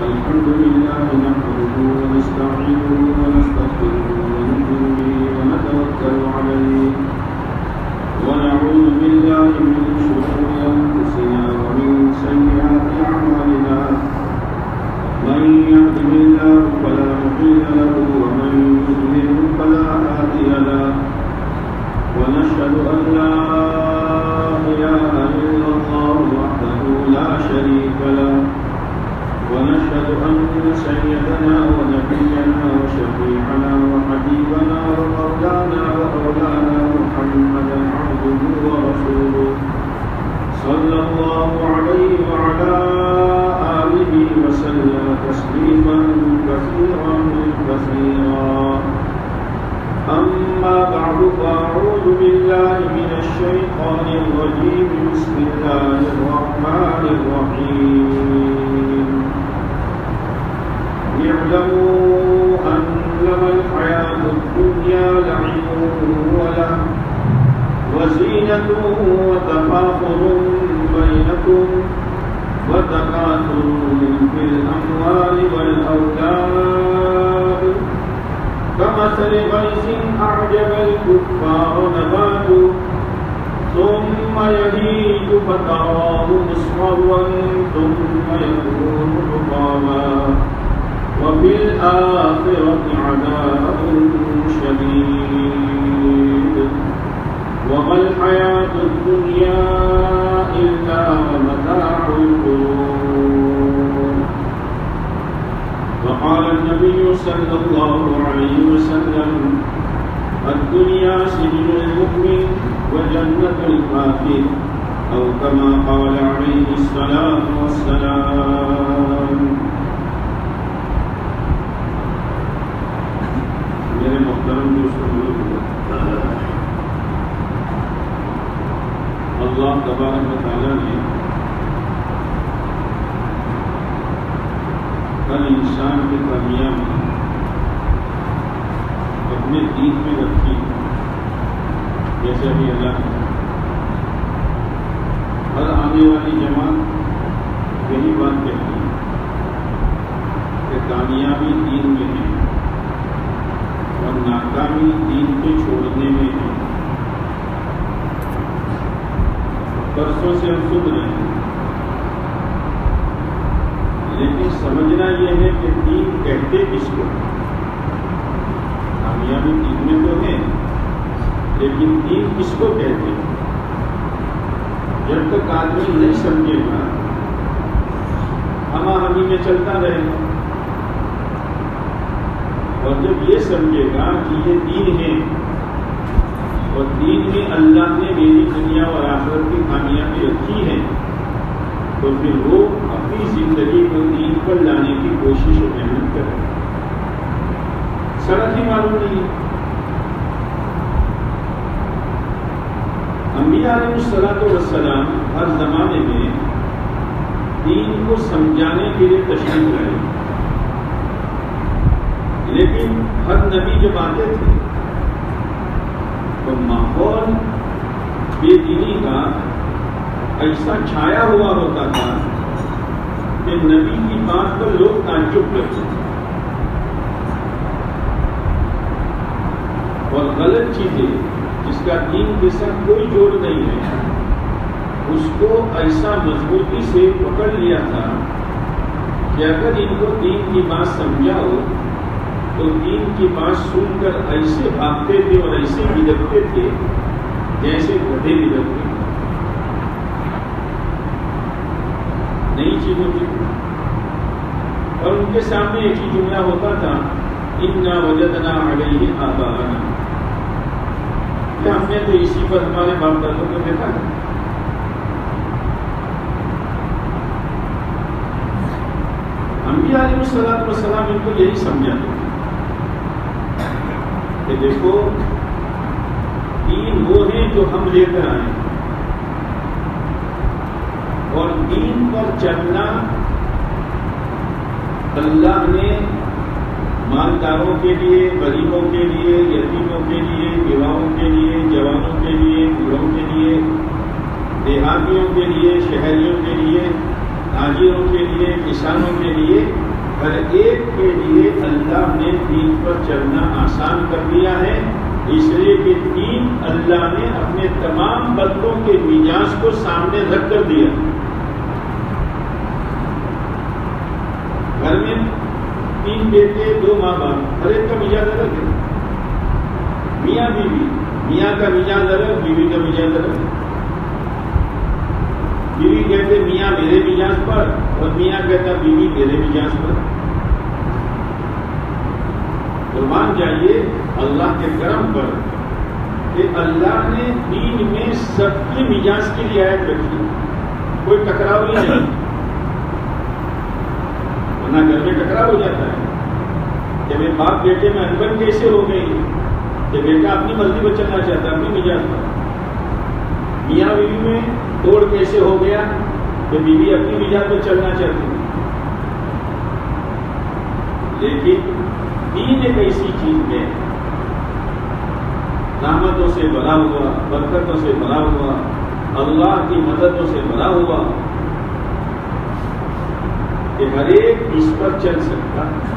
الحمد لله نحمده ونستعينه ونستغفره ونؤمن به ونتوكل عليه ونعوذ بالله من شرور أنفسنا ومن سيئات أعمالنا من يهده الله فلا مضل له ومن يضلل فلا هادي له ونشهد أن لا إله إلا الله وحده لا شريك له ونشهد أن سيدنا ونبينا وشفيعنا وحبيبنا ومولانا ومولانا محمدا عبده ورسوله صلى الله عليه وعلى آله وسلم تسليما كثيرا كثيرا أما بعد فأعوذ بالله من الشيطان الرجيم بسم الله الرحمن الرحيم اعلموا أنما الحياة الدنيا لعب وله وزينة وتفاخر بينكم وتكاثر في الأموال والأولاد كمثل غيث أعجب الكفار نباته ثم يهيج فتراه مصفرا ثم يكون حطاما وفي الآخرة عذاب شديد وما الحياة الدنيا إلا متاع الغرور. وقال النبي صلى الله عليه وسلم الدنيا سجن المؤمن وجنة الكافر أو كما قال عليه الصلاة والسلام. میرے محترم دوستوں، اللہ تبارک و تعالیٰ نے ہر انسان کی کامیابی اپنے دین میں رکھی، جیسے ابھی اللہ ہر آنے والی جماعت یہی بات کہتی ہے کہ کامیابی دین میں ہے اور ناکامی دین کو چھوڑنے میں ہے. برسوں سے ہم سن رہے ہیں، لیکن سمجھنا یہ ہے کہ دین کہتے کس کو؟ کامیابی دین میں تو ہے، لیکن دین کس کو کہتے ہیں؟ جب تک آدمی نہیں سمجھے گا، ہم میں چلتا رہے گا، اور جب یہ سمجھے گا کہ یہ دین ہے اور دین میں اللہ نے میری دنیا اور آخرت کی کامیابی رکھی ہے، تو پھر وہ اپنی زندگی کو دین پر لانے کی کوشش و محنت کرے. سڑک ہی معلوم نہیں. انبیاء علیہ الصلوۃ والسلام ہر زمانے میں دین کو سمجھانے کے لیے تشریف لائے، لیکن ہر نبی جب آتے تھے تو ماحول بے دینی کا ایسا چھایا ہوا ہوتا تھا کہ نبی کی بات پر لوگ تعجب کرتے تھے، اور غلط چیزیں جس کا دین کے ساتھ کوئی جوڑ نہیں ہے اس کو ایسا مضبوطی سے پکڑ لیا تھا کہ اگر ان کو دین کی بات سمجھاؤ تو دین کی بات سن کر ایسے بھاگتے تھے اور ایسے بگڑتے تھے جیسے گدھے بگڑتے. نئی چیز ہوتی تھی اور ان کے سامنے ایک ہی جملہ ہوتا تھا، انا وجدنا علیہ آباءنا، کہ ہم نے تو اسی پر ہمارے باپ دادوں کو دیکھا ہے. انبیاء علیہ الصلوۃ والسلام ان کو یہی سمجھاتے تھے کہ دیکھو دین وہ ہے جو ہم لے کر آئے، اور دین پر چلنا اللہ نے مالداروں کے لیے، غریبوں کے لیے، یتیموں کے لیے، بیواؤں کے لیے، جوانوں کے لیے، بوڑھوں کے لیے، دیہاتیوں کے لیے، شہریوں کے لیے، تاجروں کے لیے، کسانوں کے لیے ہر ایک کے لیے اللہ نے دین پر چلنا آسان کر دیا ہے، اس لیے کہ دین اللہ نے اپنے تمام بندوں کے مزاج کو سامنے رکھ کر دیا۔ گھر میں 3 بیٹے 2 ماں باپ، ہر ایک کا مزاج الگ ہے۔ میاں بیوی، میاں کا مزاج الگ، بیوی کا مزاج الگ ہے۔ بیوی کہتے میاں میرے مزاج پر، اور میاں کہتا بیوی میرے مزاج پر۔ قربان جائیے اللہ کے کرم پر کہ اللہ نے دین میں سب کے مزاج کی رعایت رکھی، کوئی ٹکراؤ ہی نہیں، ورنہ گھر میں ٹکراؤ ہو جاتا ہے۔ جب ایک باپ بیٹے میں انبن کیسے ہو گئی کہ بیٹا اپنی مرضی پر چلنا چاہتا ہے، اپنی مزاج پر۔ میاں بیوی میں توڑ کیسے ہو گیا کہ بیوی اپنی مزاج پر چلنا چاہتی ہے۔ لیکن دین ایک ایسی چیز ہے رحمتوں سے بھرا ہوا، برکتوں سے بھرا ہوا، اللہ کی مددوں سے بھرا ہوا کہ ہر ایک اس پر چل سکتا ہے۔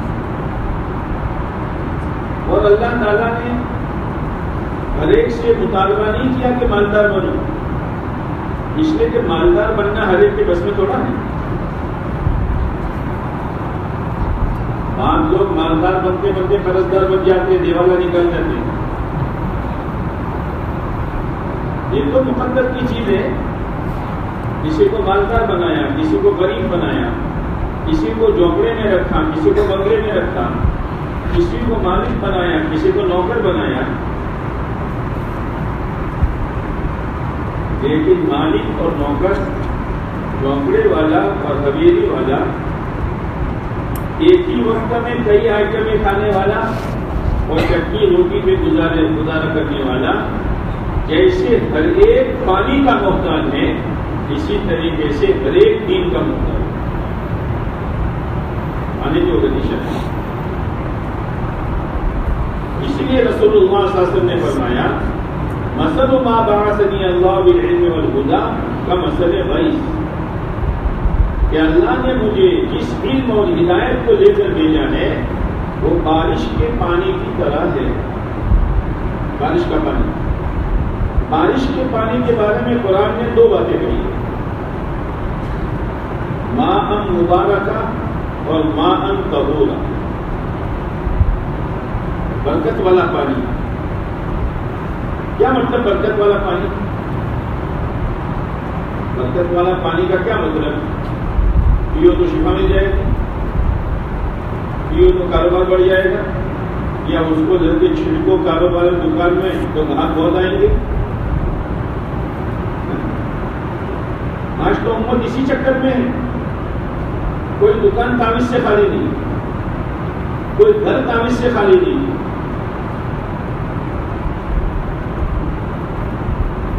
اور اللہ تعالیٰ نے ہر ایک سے مطالبہ نہیں کیا کہ مالدار بنو، اس لیے کہ مالدار بننا ہر ایک کے بس میں تھوڑا ہے۔ بعض لوگ مالدار بنتے بنتے قرضدار بن جاتے ہیں، دیوالا نکل جاتے ہیں۔ یہ تو مقدر کی چیز ہے، کسی کو مالدار بنایا، کسی کو غریب بنایا، کسی کو جھونپڑے میں رکھا، کسی کو بنگلے میں رکھا، کسی کو مالک بنایا، کسی کو نوکر بنایا۔ لیکن مالک اور نوکر، جھونپڑے والا اور حویلی والا، ایک ہی وقت میں کئی آئٹمیں کھانے والا اور چٹنی روٹی پہ گزارا کرنے والا، جیسے ہر ایک پانی کا محتاج ہے، اسی طریقے سے ہر ایک دین کا محتاج ہے۔ پانی کی کنڈیشن ہے۔ اس لیے رسول اللہ صلی اللہ علیہ وسلم نے فرمایا مثل ما بعثنی اللہ بالعلم والہدی کمثل غیث، کہ اللہ نے مجھے جس علم اور ہدایت کو لے کر بھیجا ہے وہ بارش کے پانی کی طرح ہے۔ بارش کا پانی، بارش کے پانی کے بارے میں قرآن نے 2 باتیں کہی، ماء مبارکہ اور ماء طہورا، برکت والا پانی۔ کیا مطلب برکت والا پانی؟ برکت والا پانی کا کیا مطلب؟ پیو تو شفا مل جائے گا، پیو تو کاروبار بڑھ جائے گا، یا اس کو لے کے چھڑکو کاروبار دکان میں تو گاہک بہت آئیں گے۔ آج تو امت اسی چکر میں ہے، کوئی دکان تعویذ سے خالی نہیں، کوئی گھر تعویذ سے خالی نہیں۔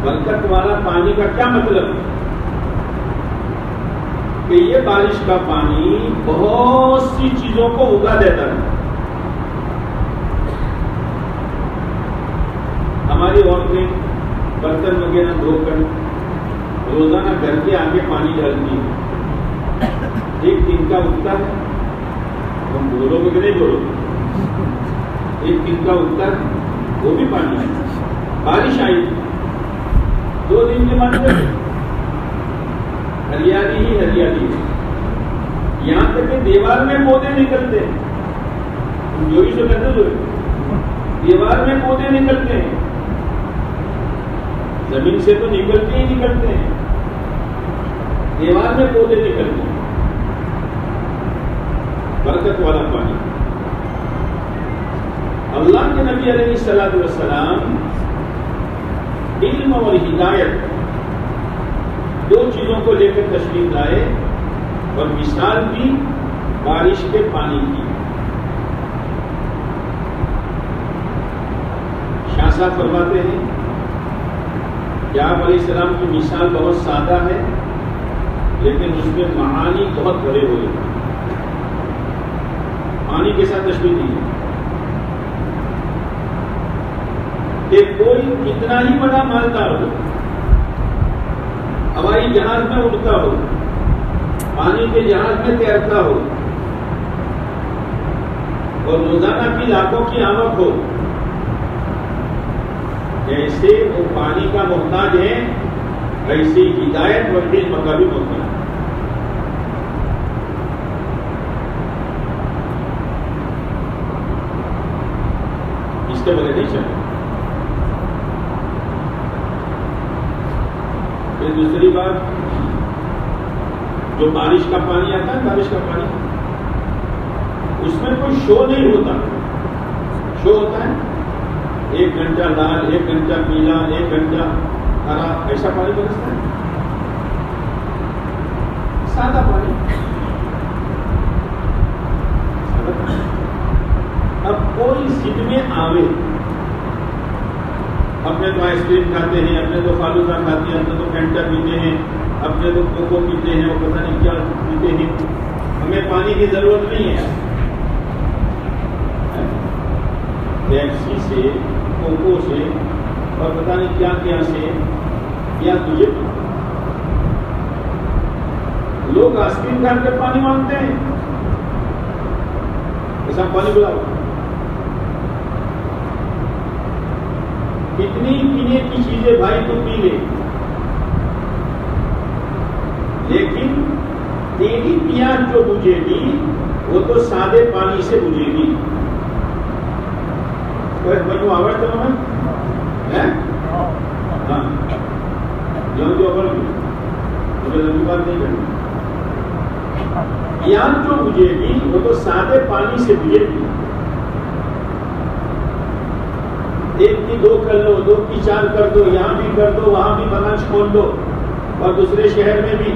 برکت والا پانی کا کیا مطلب؟ کہ یہ بارش کا پانی بہت سی چیزوں کو اگا دیتا ہے۔ ہماری عورتیں برتن وغیرہ دھو کر روزانہ گھر کے آگے پانی ڈالتی ہے، ایک دن کا اگتا ہے، تم بولو گے کہ نہیں بولو گے، ایک دن کا اگتا ہے، وہ بھی پانی ہے۔ بارش آئی 2 دن کے بعد ہریالی ہی ہریالی ہے، یہاں تک کہ دیوار میں پودے نکلتے ہیں، جو ہی سے کہتے ہیں دیوار میں پودے نکلتے ہیں، زمین سے تو نکلتے ہی نکلتے ہیں، دیوار میں پودے نکلتے ہیں۔ برکت والا پانی۔ اللہ کے نبی علیہ الصلوۃ والسلام علم اور ہدایت 2 چیزوں کو لے کر تشریف لائے، اور مثال دی بارش کے پانی کی۔ شاہ صاحب فرماتے ہیں کہ آپ علیہ السلام کی مثال بہت سادہ ہے، لیکن اس میں معانی بہت بھرے ہوئے ہیں۔ پانی کے ساتھ تشبیہ دی ہے کہ کوئی کتنا ہی بڑا مالدار ہو، ہوائی جہاز میں اڑتا ہو، پانی کے جہاز میں تیرتا ہو، اور روزانہ کی لاکھوں کی آمد ہو، جیسے وہ پانی کا محتاج ہے ایسی ہدایت اور علم کا بھی محتاج ہے۔ اس کے بغیر نہیں چلے۔ پھر دوسری بات، جو بارش کا پانی آتا ہے، بارش کا پانی اس میں کوئی شو نہیں ہوتا، شو ہوتا ہے 1 گھنٹہ لال، 1 گھنٹہ پیلا، 1 گھنٹہ ہرا، ایسا پانی برستا ہے، سادہ پانی۔ اب کوئی ضد میں آوے، اپنے تو آئس کریم کھاتے ہیں، اپنے تو فالودہ کھاتے ہیں، اپنے تو فینٹا پیتے ہیں، اپنے تو کوکو پیتے ہیں، وہ پتہ نہیں کیا پیتے ہیں، ہمیں پانی کی ضرورت نہیں ہے۔ پیپسی سے، کوکو سے اور پتہ نہیں کیا کیا سے، یا تجھے لوگ آئس کریم کھا کے پانی مانگتے ہیں، ایسا پانی بلاؤ۔ کتنی پینے کی چیزیں بھائی تو پی لے، لیکن تیری پیاس جو بجھے گی وہ تو سادے پانی سے بجھے گی۔ بھائی آواز کرو میں ہاں جو لمبی بات نہیں کرنی۔ پیاس جو بجھے گی وہ تو سادے پانی سے بجھے گی۔ 1 کی 2 کر لو، 2 کی 4 کر دو، یہاں بھی کر دو، وہاں بھی برانچ کھول دو، اور دوسرے شہر میں بھی،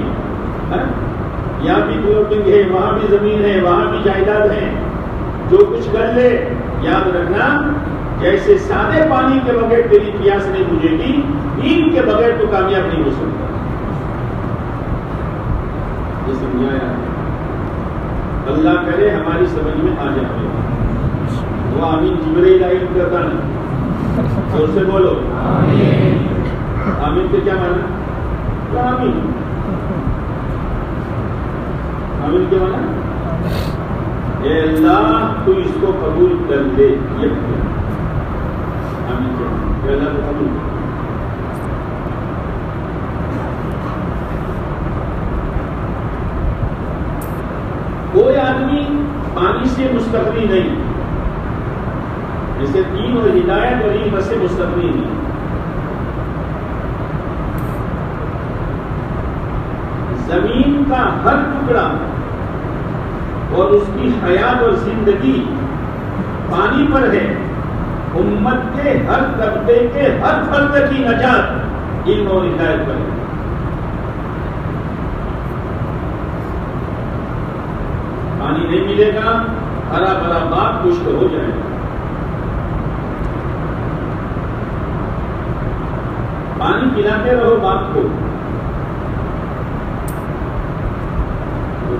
یہاں بھی پلاٹنگ ہے، وہاں بھی زمین ہے، وہاں بھی جائیداد ہے، جو کچھ کر لے، یاد رکھنا جیسے سادے پانی کے بغیر تیری پیاس نہیں بجھے گی، دین کے بغیر تو کامیاب نہیں ہو سکتا۔ یہ سمجھایا، اللہ کرے ہماری سمجھ میں آ جائے۔ وہ آمین جبرائیل آئین کرتا نہیں، زور سے بولو آمین۔ آمین کے کیا معنی؟ آمین، آمین کے معنی اے اللہ تو اس کو قبول کر لے، یہ آمین کے معنی اے اللہ تو قبول کر۔ کوئی آدمی پانی سے مستغنی نہیں، جیسے دین اور ہدایت اور علم سے مستغنی نہیں۔ زمین کا ہر ٹکڑا اور اس کی حیات اور زندگی پانی پر ہے، امت کے ہر طبقے کے ہر فرد کی نجات علم اور ہدایت پر ہے۔ پانی نہیں ملے گا، ہرا بھرا باغ خشک ہو جائے گا۔ پانی پلاتے رہو باغ کو۔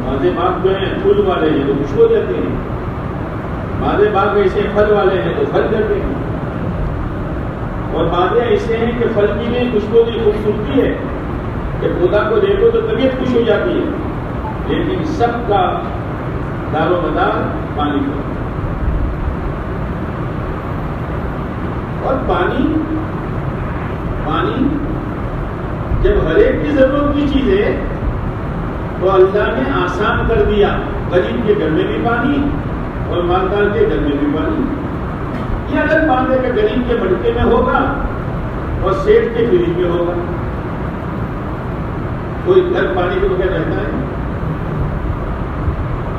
بعض باغ جو ہیں پھول والے ہیں تو خوشبو دیتے ہیں، بعض باغ ایسے پھل والے ہیں تو پھل دیتے ہیں، اور بعض ایسے ہیں کہ پھل کی بھی خوشبو کی خوبصورتی ہے کہ پودا کو دیکھو تو طبیعت خوش ہو جاتی ہے، لیکن سب کا دار و مدار پانی پر۔ اور پانی جب ہر ایک کی ضرورت کی چیز ہے تو اللہ نے آسان کر دیا، غریب کے گھر میں بھی پانی اور مالدار کے گھر میں بھی پانی۔ یہ الگ بات ہے کہ غریب کے مٹکے میں ہوگا اور سیٹھ کے فریج میں ہوگا۔ کوئی گھر پانی کے بغیر رہتا ہے؟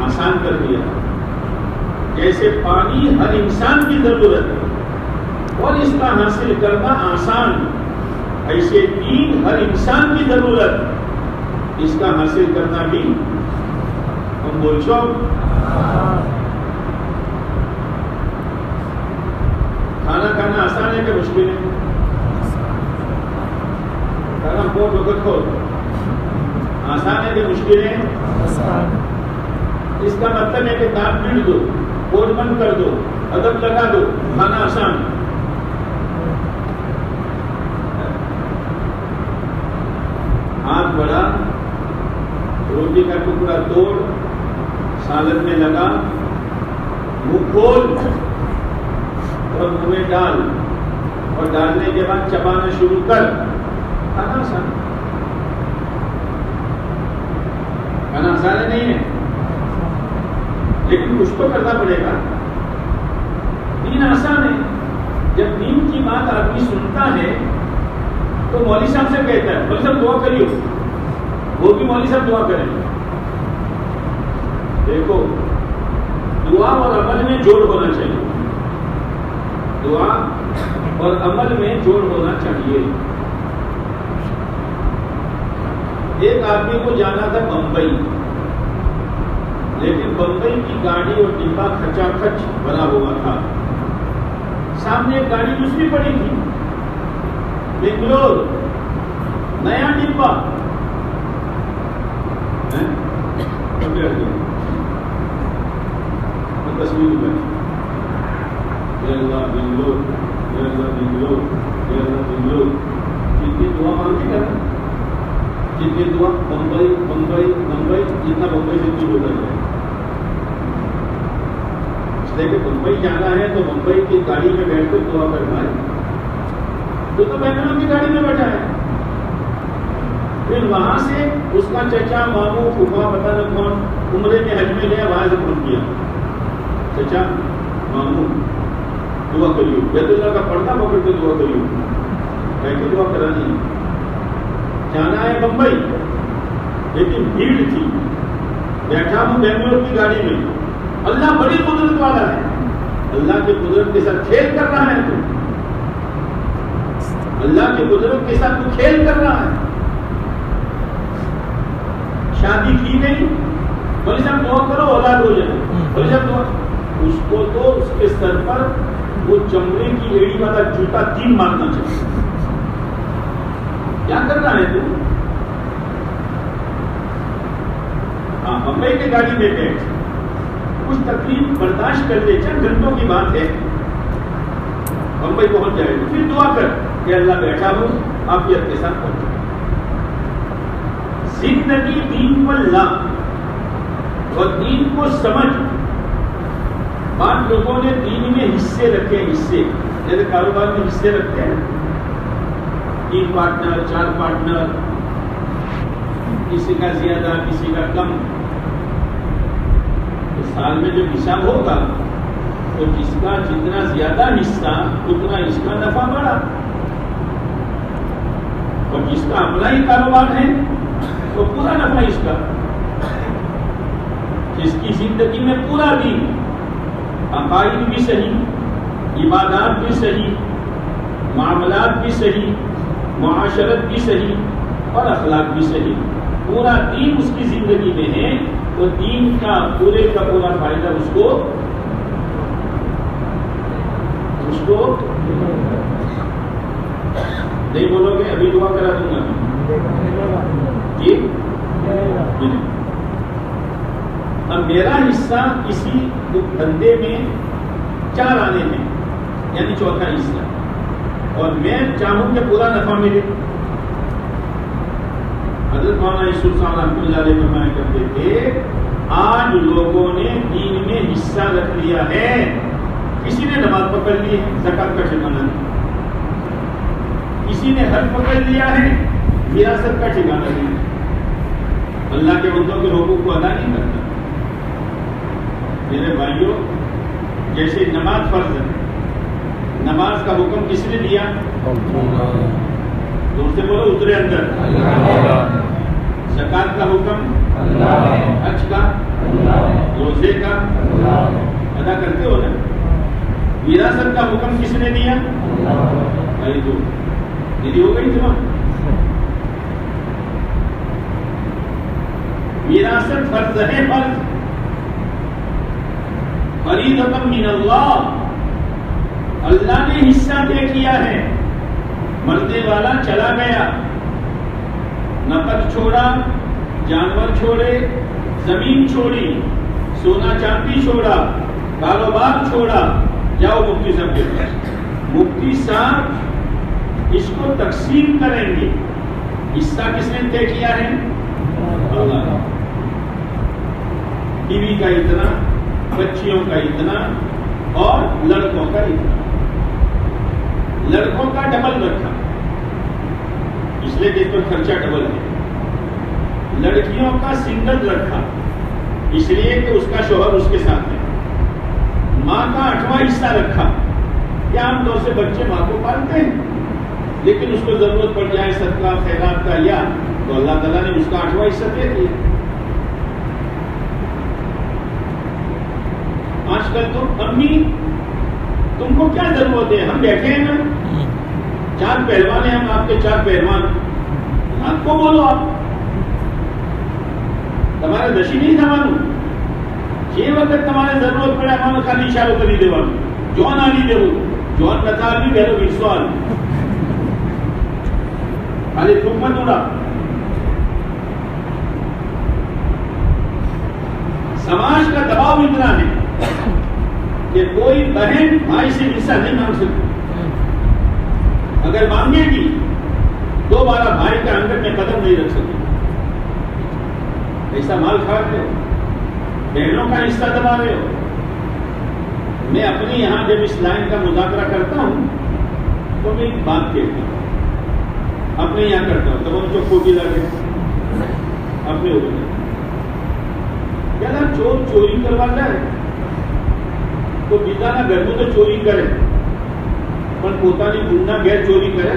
آسان کر دیا۔ جیسے پانی ہر انسان کی ضرورت ہے اور اس کا حاصل کرنا آسان، ایسے دین ہر انسان کی ضرورت، اس کا حاصل کرنا بھی ہم بول چو۔ کھانا کھانا آسان ہے کہ مشکل ہے؟ کھانا بہت وقت ہو آسان ہے کہ مشکل ہے؟ اس کا مطلب ہے کہ دانت پیٹ دو، پوٹ بند کر دو، ادب لگا دو، کھانا آسان۔ ہاتھ بڑھا، روٹی کا ٹکڑا توڑ، سالن میں لگا، منہ کھول اور منہ میں ڈال، اور ڈالنے کے بعد چبانا شروع کر. کھانا آسان نہیں ہے، لیکن کچھ تو کرنا پڑے گا. دین آسان ہے. جب دین کی بات آدمی سنتا ہے تو مولوی صاحب سے کہتا ہے مولوی صاحب دعا کریو، وہ بھی مولوی صاحب دعا کریں. دیکھو دعا اور عمل میں جوڑ ہونا چاہیے، دعا اور عمل میں جوڑ ہونا چاہیے. ایک آدمی کو جانا تھا بمبئی، لیکن بمبئی کی گاڑی اور ڈبہ کھچا کھچ بنا ہوا تھا. سامنے ایک گاڑی دوسری پڑی تھی، بنگلور نیا ڈبہ. تصویر بنگلور بنگلور بنگلور. جتنی دعا مانگی کر، جتنی دعا بمبئی بمبئی بمبئی، جتنا بمبئی سے دور ہوتا ہے. اس لیے کہ بمبئی جانا ہے تو بمبئی کی گاڑی میں بیٹھ کر دعا کرنا ہے. تو بنگلور کی گاڑی میں بیٹھا ہے. پھر وہاں سے اس کا چچا ماموں پھوپھا پتہ نہ کون عمرے میں حج میں گیا، وہاں سے فون کیا چچا ماموں دعا کریو، بیت اللہ کا پردہ پکڑ کے دعا کریو. کیسے دعا کرانی ہے؟ جانا ہے بمبئی، لیکن بھیڑ تھی. بیٹھا ہوں بنگلور کی گاڑی میں. اللہ بڑی قدرت والا ہے، اللہ کی قدرت کے ساتھ کھیل کر رہا ہے. تو اللہ کی قدرت کے ساتھ تو کھیل کر رہا ہے. شادی کی نہیں، بولے صاحب دعا کرو اولاد ہو جائے. بولے صاحب دعا، اس کو تو اس کے سر پر وہ چمڑے کی ایڑی والا جوتا 3 مارنا چاہیے. کیا کر رہا ہے تو؟ ہاں بمبئی کی گاڑی میں بیٹھ، کچھ تکلیف برداشت کر لے، چند گھنٹوں کی بات ہے، بمبئی پہنچ جائے گا. پھر دعا کر کہ اللہ بیٹھا ہوں آپ یہ کے ساتھ پہنچ. زندگی دین پر لا اور دین کو سمجھ. بعض لوگوں نے دین میں حصے رکھے، حصے جیسے کاروبار میں حصے رکھتے ہیں، 3 پارٹنر 4 پارٹنر، کسی کا زیادہ کسی کا کم. تو سال میں جو حساب ہوگا تو جس کا جتنا زیادہ حصہ اتنا اس کا نفع بڑھا، اور جس کا اپنا ہی کاروبار ہے تو پورا نفع اس کا. جس کی زندگی میں پورا دین، عقائد بھی صحیح، عبادات بھی صحیح، معاملات بھی صحیح، معاشرت بھی صحیح اور اخلاق بھی صحیح، پورا دین اس کی زندگی میں ہے، تو دین کا پورے کا پورا فائدہ اس کو نہیں. بولو گے ابھی دعا کرا دوں گا جی. اب میرا حصہ کسی بندے میں 4 آنے ہیں، یعنی چوتھا حصہ، اور میں چاہوں کہ پورا نفع ملے. حضرت مولانا یوسف صاحب رحمۃ اللہ علیہ فرمایا کرتے تھے آج لوگوں نے دین میں حصہ رکھ لیا ہے. کسی نے نماز پکڑ لی ہے، زکات کا ٹھکانہ نہیں. کسی نے حج پکڑ لیا ہے، وراثت کا ٹھکانہ نہیں. اللہ کے بندوں کے حقوق کو ادا نہیں کرتا. میرے بھائیوں، جیسے نماز فرض ہے، نماز کا حکم کس نے دیا؟ دور سے بولو، اترے اندر. زکات کا حکم، حج کا، روزے کا ادا کرتے ہو نا. وراثت کا حکم کس نے دیا؟ بھائی تو دیدی ہو گئی تمام. وراثت فرض ہے، فرض فریضۃ من اللہ. اللہ نے حصہ طے کیا ہے. مرنے والا چلا گیا، نقد چھوڑا، جانور چھوڑے، زمین چھوڑی، سونا چاندی چھوڑا، کاروبار چھوڑا، جاؤ مفتی صاحب کے پاس. مفتی صاحب اس کو تقسیم کریں گے. حصہ کس نے طے کیا ہے؟ اللہ. بیوی کا اتنا، بچیوں کا اتنا اور لڑکوں کا اتنا. لڑکوں کا ڈبل رکھا اس لیے کہ اس پر خرچہ ڈبل ہے. لڑکیوں کا سنگل رکھا اس لیے کہ اس کا شوہر اس کے ساتھ ہے. ماں کا 8واں حصہ رکھا کہ عام طور سے بچے ماں کو پالتے ہیں لیکن اس کو ضرورت پڑ جائے صدقہ خیرات کا یا تو اللہ تعالیٰ نے اس کا 8واں حصہ دے دیا. آج کل تو امی تم کو کیا ضرورت ہے, ہم بیٹھے ہیں نا, 4 پہلوان ہیں ہم آپ کے 4 پہلوان, آپ کو بولو آپ تمہارے دشی نہیں تھوانو یہ وقت تمہارے ضرورت پڑے ہمارے خالی اشاروں کری دیوانو جوان آلی دیو جوان کتا آلی بیرو بیسو آلی خالی تم مت اڑا. سماج کا دباؤ اتنا ہے کہ کوئی بہن بھائی سے حصہ نہیں مانگ سکتی. اگر مانگے گی دوبارہ بھائی کے آنگن میں قدم نہیں رکھ سکتی. ایسا مال کھاتے ہو, بہنوں کا حصہ دبا رہے ہو. میں اپنی یہاں جب اس لائن کا مذاکرہ کرتا ہوں تو میں ایک بات کہتا ہوں, اپنے یہاں کرتا ہوں تب ہم جو کھوٹی لگے اپنے اوپر کیا نا چور چوری کروا جائے تو بیجانا گھر میں تو چوری کرے پر પોતાની ગુણના ઘેર ચોરી કરે.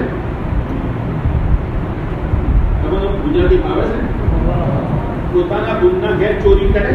તમે ગુજરાતી ભાવે છે પોતાના ગુણના ઘેર ચોરી કરે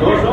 200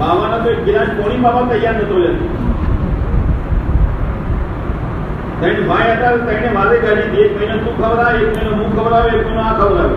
બાવાના તો એક ગિલાસ પાણી બાબા તૈયાર નતો લેતો. ત્રણ ભાઈ હતા, ત્રણે મારે ગાડી 1 મહિનો તું ખવડાવે, 1 મહિનો હું ખવડાવે, 1 મહિનો આ ખવડાવે.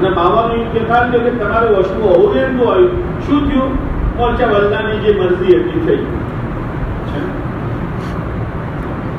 અને બાવાનું ઇંતકાલ થયો કે તમારું વસ્તુ હોવું ને તો આવ્યું શું થયું મોરચા વલ્લાની જે મરજી હતી થઈ.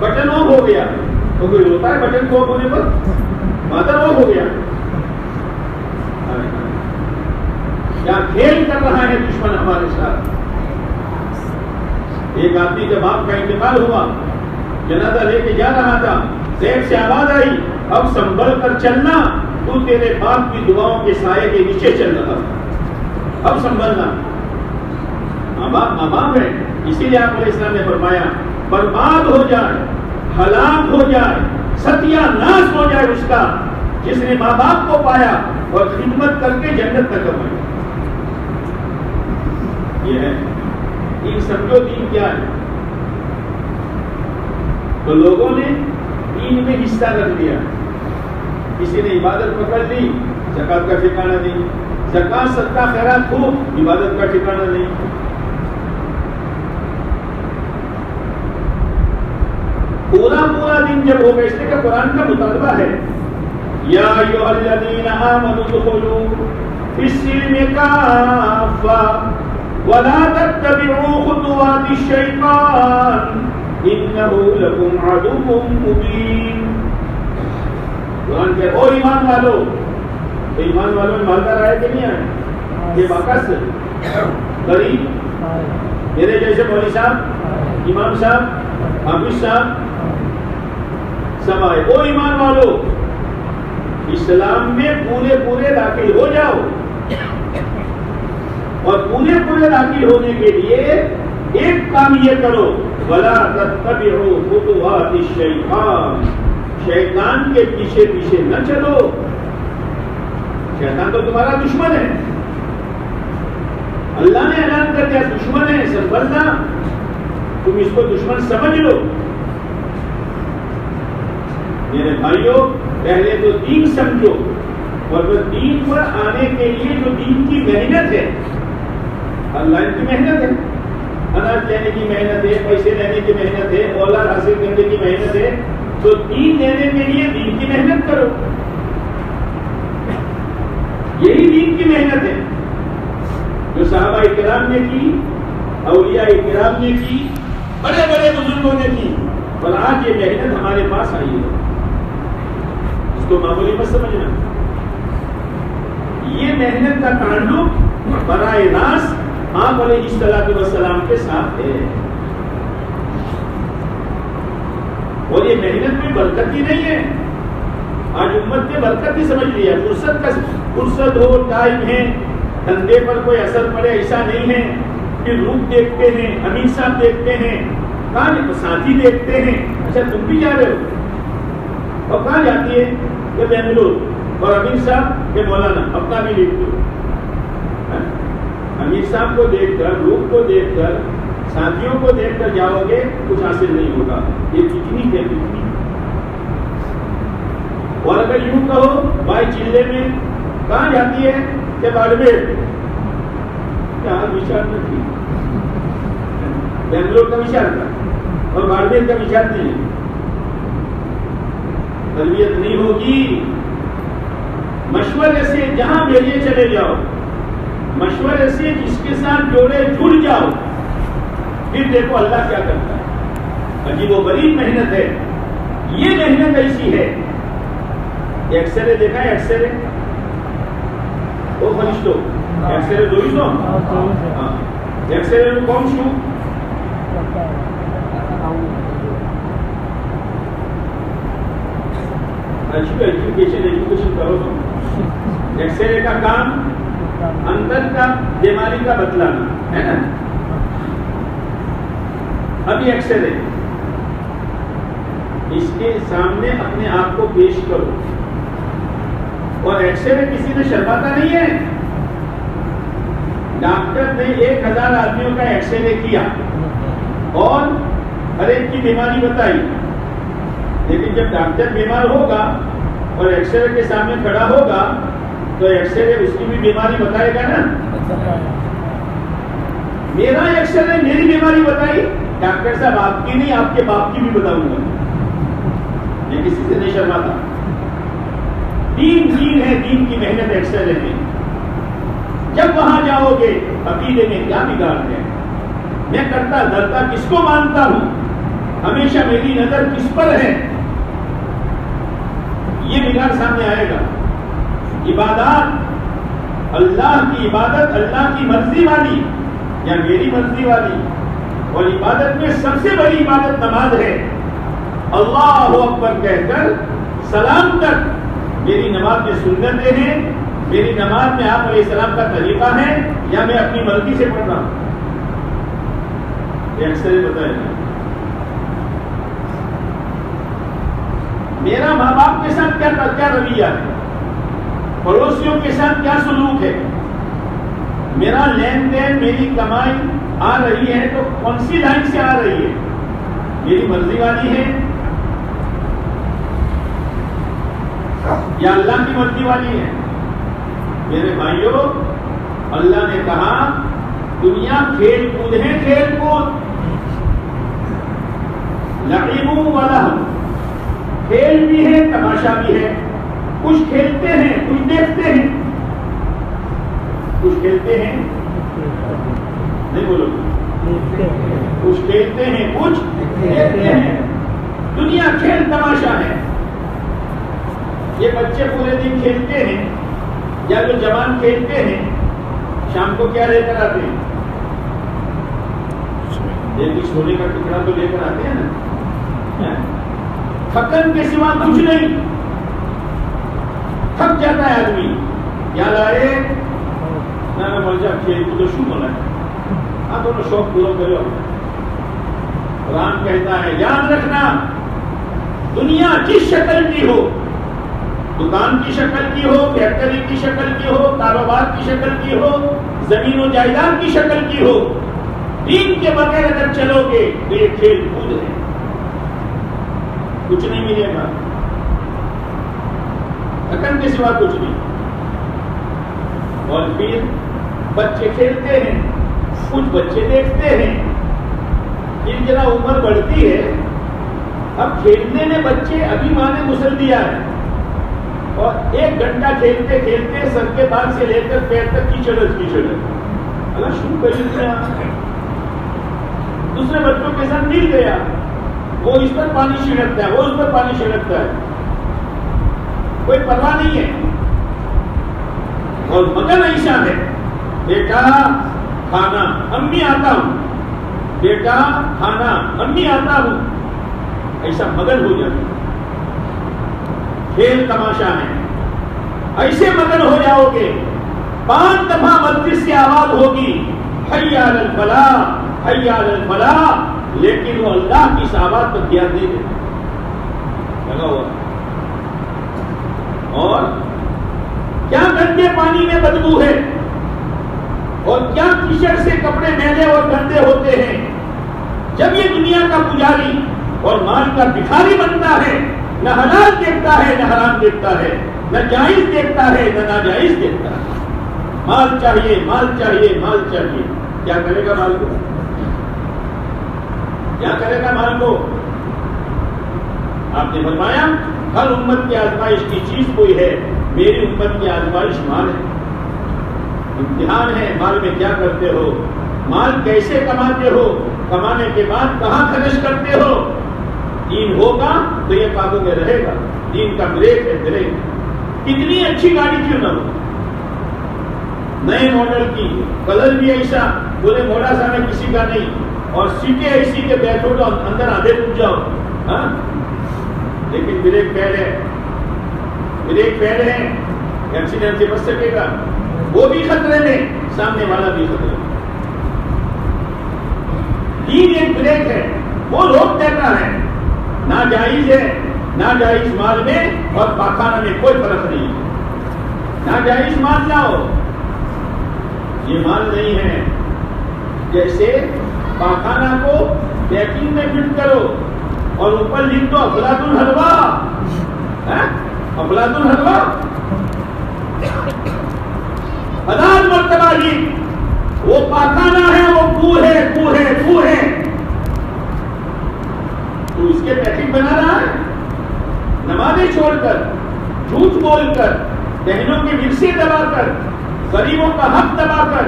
بٹن آف ہو گیا تو کوئی روتا ہے بٹن کو آف ہونے پر؟ مدر آف ہو گیا. کیا کھیل کر رہا ہے دشمن ہمارے ساتھ. ایک آدمی کے باپ کا انتقال ہوا, جنازہ لے کے جا رہا تھا, زیر سے آواز آئی, اب سنبھل کر چلنا, تو تیرے باپ کی دعاؤں کے سائے کے نیچے چل رہا تھا, اب سنبھلنا. ماں باپ ہے, اسی لیے آپ علیہ السلام نے فرمایا برباد ہو جائے, ہلاک ہو جائے, ستیہ ناش ہو جائے اس کا جس نے ماں باپ کو پایا اور خدمت کر کے جنت تک کمائی. یہ ہے دین. سمجھو دین کیا ہے. تو لوگوں نے دین میں حصہ رکھ لیا. کسی نے عبادت پکڑ لی, زکات کا ٹھکانہ نہیں, زکات صدقہ خیرات خوب, عبادت کا ٹھکانہ نہیں. پورا دن جب ہو گیا, اس لیے کہ قرآن کا مطالبہ ہے یا ایھا الذین آمنوا ادخلوا فی السلم کافۃ ولا تتبعوا خطوات الشیطان انہ لکم عدو مبین. قرآن کہ او ایمان والو, تو ایمان والوں میں مالدار آئے کہ نہیں آئے؟ یہ باکس غریب, میرے جیسے مولوی صاحب, امام صاحب, حافظ صاحب سب آئے. او ایمان والو, اسلام میں پورے داخل ہو جاؤ, اور پورے داخل ہونے کے لیے ایک کام یہ کرو, ولا تتبعوا خطوات الشیطان, شیطان کے پیچھے نہ چلو. شیطان تو تمہارا دشمن ہے, اللہ نے اعلان کر دیا دشمن ہے, سنبھلنا, تم اس کو دشمن سمجھ لو. میرے بھائیوں, پہلے تو دین سمجھو, اور وہ دین پر آنے کے لیے جو دین کی محنت ہے, اللہ کی محنت ہے, اناج لینے کی محنت ہے, پیسے لینے کی محنت ہے, اولاد حاصل کرنے کی محنت ہے, تو دین لینے کے لیے دین کی محنت کرو. یہی دین کی محنت ہے جو صحابہ کرام نے کی, اولیاء کرام نے کی, بڑے بزرگوں نے کی, اور آج یہ محنت ہمارے پاس آئی ہے. اس کو معمولی مت سمجھنا. یہ محنت کا تعلق براہ راست آپ علیہ السلام کے ساتھ ہے, اور یہ محنت میں برکت ہی نہیں ہے. آج امت نے برکت ہی سمجھ لیا, فرصت ہو, ٹائم ہے, دھندے پر کوئی اثر پڑے ایسا نہیں ہے. پھر روپ دیکھتے ہیں, امیر صاحب دیکھتے ہیں, کہاں ساتھی دیکھتے ہیں, اچھا تم بھی جا رہے ہو, اور کہاں جاتی ہے کہ بنگلور, اور امیر صاحب کہ مولانا, اپنا بھی لکھ دو. امیر صاحب کو دیکھ کر, روپ کو دیکھ کر, ساتھیوں کو دیکھ کر جاؤ گے, کچھ حاصل نہیں ہوگا. یہ پکنک ہے, پکنک. اور اگر یوں کہو بھائی چلے میں کہاں جاتی ہے کہ باڑمیر, کیا وچار نہیں, بنگلور کا وچار تھا اور باڑمیر کا وچار نہیں. تربیت نہیں ہوگی. مشورے سے جہاں بھیجے چلے جاؤ, مشورے سے جس کے ساتھ جوڑے جڑ جاؤ, پھر دیکھو اللہ کیا کرتا ہے. عجیب و غریب محنت ہے. یہ محنت ایسی ہے, ایکس رے دیکھا ہے, ایکس رے, وہ فرشتوں ایکس رے જોઈ છો? હા, ایکس رے નું કોણ શું? ایجوکیشن کرو تو ایکس رے کا کام اندر کا بیماری کا بتلانا ہے نا. ابھی ایکس رے, اس کے سامنے اپنے آپ کو پیش کرو, اور ایکس رے کسی نے شرماتا نہیں ہے. ڈاکٹر نے 1000 آدمیوں کا ایکس رے کیا اور ہر ایک کی بیماری بتائی, لیکن جب ڈاکٹر بیمار ہوگا اور ایکس رے کے سامنے کھڑا ہوگا تو ایکس رے اس کی بھی بیماری بتائے گا نا. میرا ایکس رے میری بیماری بتائی, ڈاکٹر صاحب آپ کی نہیں, آپ کے باپ کی بھی بتاؤں گا. یہ کسی سے نہیں شرماتا. دین ہے, دین کی محنت ایکس رے میں. جب وہاں جاؤ گے عقیدے میں کیا بگاڑ ہے, میں کرتا دھرتا کس کو مانتا ہوں, ہمیشہ میری نظر کس پر ہے، یہ معیار سامنے آئے گا. عبادات، اللہ کی عبادت اللہ کی مرضی والی یا میری مرضی والی. اور عبادت میں سب سے بڑی عبادت نماز ہے. اللہ اکبر کہہ کر سلام تک میری نماز میں سنتیں ہیں، میری نماز میں آپ علیہ السلام کا طریقہ ہے یا میں اپنی مرضی سے پڑھ رہا ہوں. یہ اکثر بتائے گا. میرا ماں باپ کے ساتھ کیا رویہ ہے، پڑوسیوں کے ساتھ کیا سلوک ہے، میرا لین دین میری کمائی آ رہی ہے تو کون سی لائن سے آ رہی ہے، میری مرضی والی ہے یا اللہ کی مرضی والی ہے. میرے بھائیوں، اللہ نے کہا دنیا کھیل کود ہے، کھیل کود، لعب و لہو، کھیل بھی ہے تماشا بھی ہے. کچھ کھیلتے ہیں کچھ دیکھتے ہیں، کچھ کھیلتے ہیں نہیں بولو، کچھ کھیلتے ہیں کچھ دیکھتے ہیں. دنیا کھیل تماشا ہے. یہ بچے پورے دن کھیلتے ہیں یا جو جوان کھیلتے ہیں شام کو کیا لے کر آتے ہیں؟ ایک سونے کا ٹکڑا تو لے کر آتے ہیں نا. تھکن کے سوا کچھ نہیں. تھک جاتا ہے آدمی، کیا لائے نہ مر جا کھیل کو تو شو ہونا ہے. آپ دونوں شوق پورا کرو. قرآن کہتا ہے یاد رکھنا دنیا جس شکل کی ہو، دکان کی شکل کی ہو، فیکٹری کی شکل کی ہو، کاروبار کی شکل کی ہو، زمین و جائیداد کی شکل کی ہو، دین کے بغیر اگر چلو گے تو یہ کھیل کود ہے، کچھ نہیں ملے گا، تھکن کے سوا کچھ نہیں. اور پھر بچے کھیلتے ہیں، کچھ بچے دیکھتے ہیں. پھر ذرا عمر بڑھتی ہے، اب کھیلنے میں بچے ابھی ماں نے غسل دیا ہے اور 1 گھنٹہ کھیلتے کھیلتے سر کے بال سے لے کر پیر تک کیچڑ اللہ شروع کر دیا. دوسرے بچوں کے ساتھ مل گیا، وہ اس پر پانی چھڑکتا ہے، وہ اس پر پانی چھڑکتا ہے، کوئی پرواہ نہیں ہے. اور مگن ایسا ہے، بیٹا کھانا امی آتا ہوں، بیٹا کھانا امی آتا ہوں، ایسا مگن ہو جاتا. کھیل تماشا ہے، ایسے مگن ہو جاؤ گے 5 دفعہ مسجد سے آواز ہوگی حی علی الفلاح حی علی الفلاح، لیکن وہ اللہ کی اس آواز پر دھیان نہیں دیتے لگا ہوا. اور کیا گندے پانی میں بدبو ہے اور کیا کیچڑ سے کپڑے میلے اور گندے ہوتے ہیں. جب یہ دنیا کا پجاری اور مال کا بھکاری بنتا ہے، نہ حلال دیکھتا ہے نہ حرام دیکھتا ہے، نہ جائز دیکھتا ہے نہ ناجائز دیکھتا ہے. مال چاہیے مال چاہیے مال چاہیے. کیا کرے گا مال کو؟ کیا کرے گا مال کو؟ آپ نے فرمایا ہر امت کی آزمائش کی چیز کوئی ہے، میری امت کی آزمائش مال ہے. امتحان ہے مال میں کیا کرتے ہو، مال کیسے کماتے ہو، کمانے کے بعد کہاں خرچ کرتے ہو. دین ہوگا تو یہ قابو میں رہے گا. دین کا بریک ہے بریک. کتنی اچھی گاڑی کیوں نہ ہو، نئے ماڈل کی، کلر بھی ایسا، بولے موڑا سا میں کسی کا نہیں، اور سیٹیں ایسی کہ بیٹھو تو اندر آدھے ڈوب جاؤ. لیکن بریک فیل ہے، بریک فیل ہے، ایکسیڈنٹ سے بچ سکے گا، وہ بھی خطرے میں، سامنے والا بھی خطرے میں. دین ایک بریک ہے، وہ روک دیتا ہے. ناجائز ہے، ناجائز مال میں اور پاخانہ میں کوئی فرق نہیں. ناجائز مال لاؤ، یہ مال نہیں ہے. جیسے پاخانہ کو پیکنگ میں فٹ کرو اور اوپر لکھ دو افلاط الحلوا، افلاط الحلوا 1000 مرتبہ لکھ، وہ پاخانہ ہے، وہ کوہ ہے کوہ ہے کوہ ہے. تو اس کے پیکنگ بنا رہا ہے، نمازیں چھوڑ کر، جھوٹ بول کر، بہنوں کے ورثے دبا کر، غریبوں کا حق دبا کر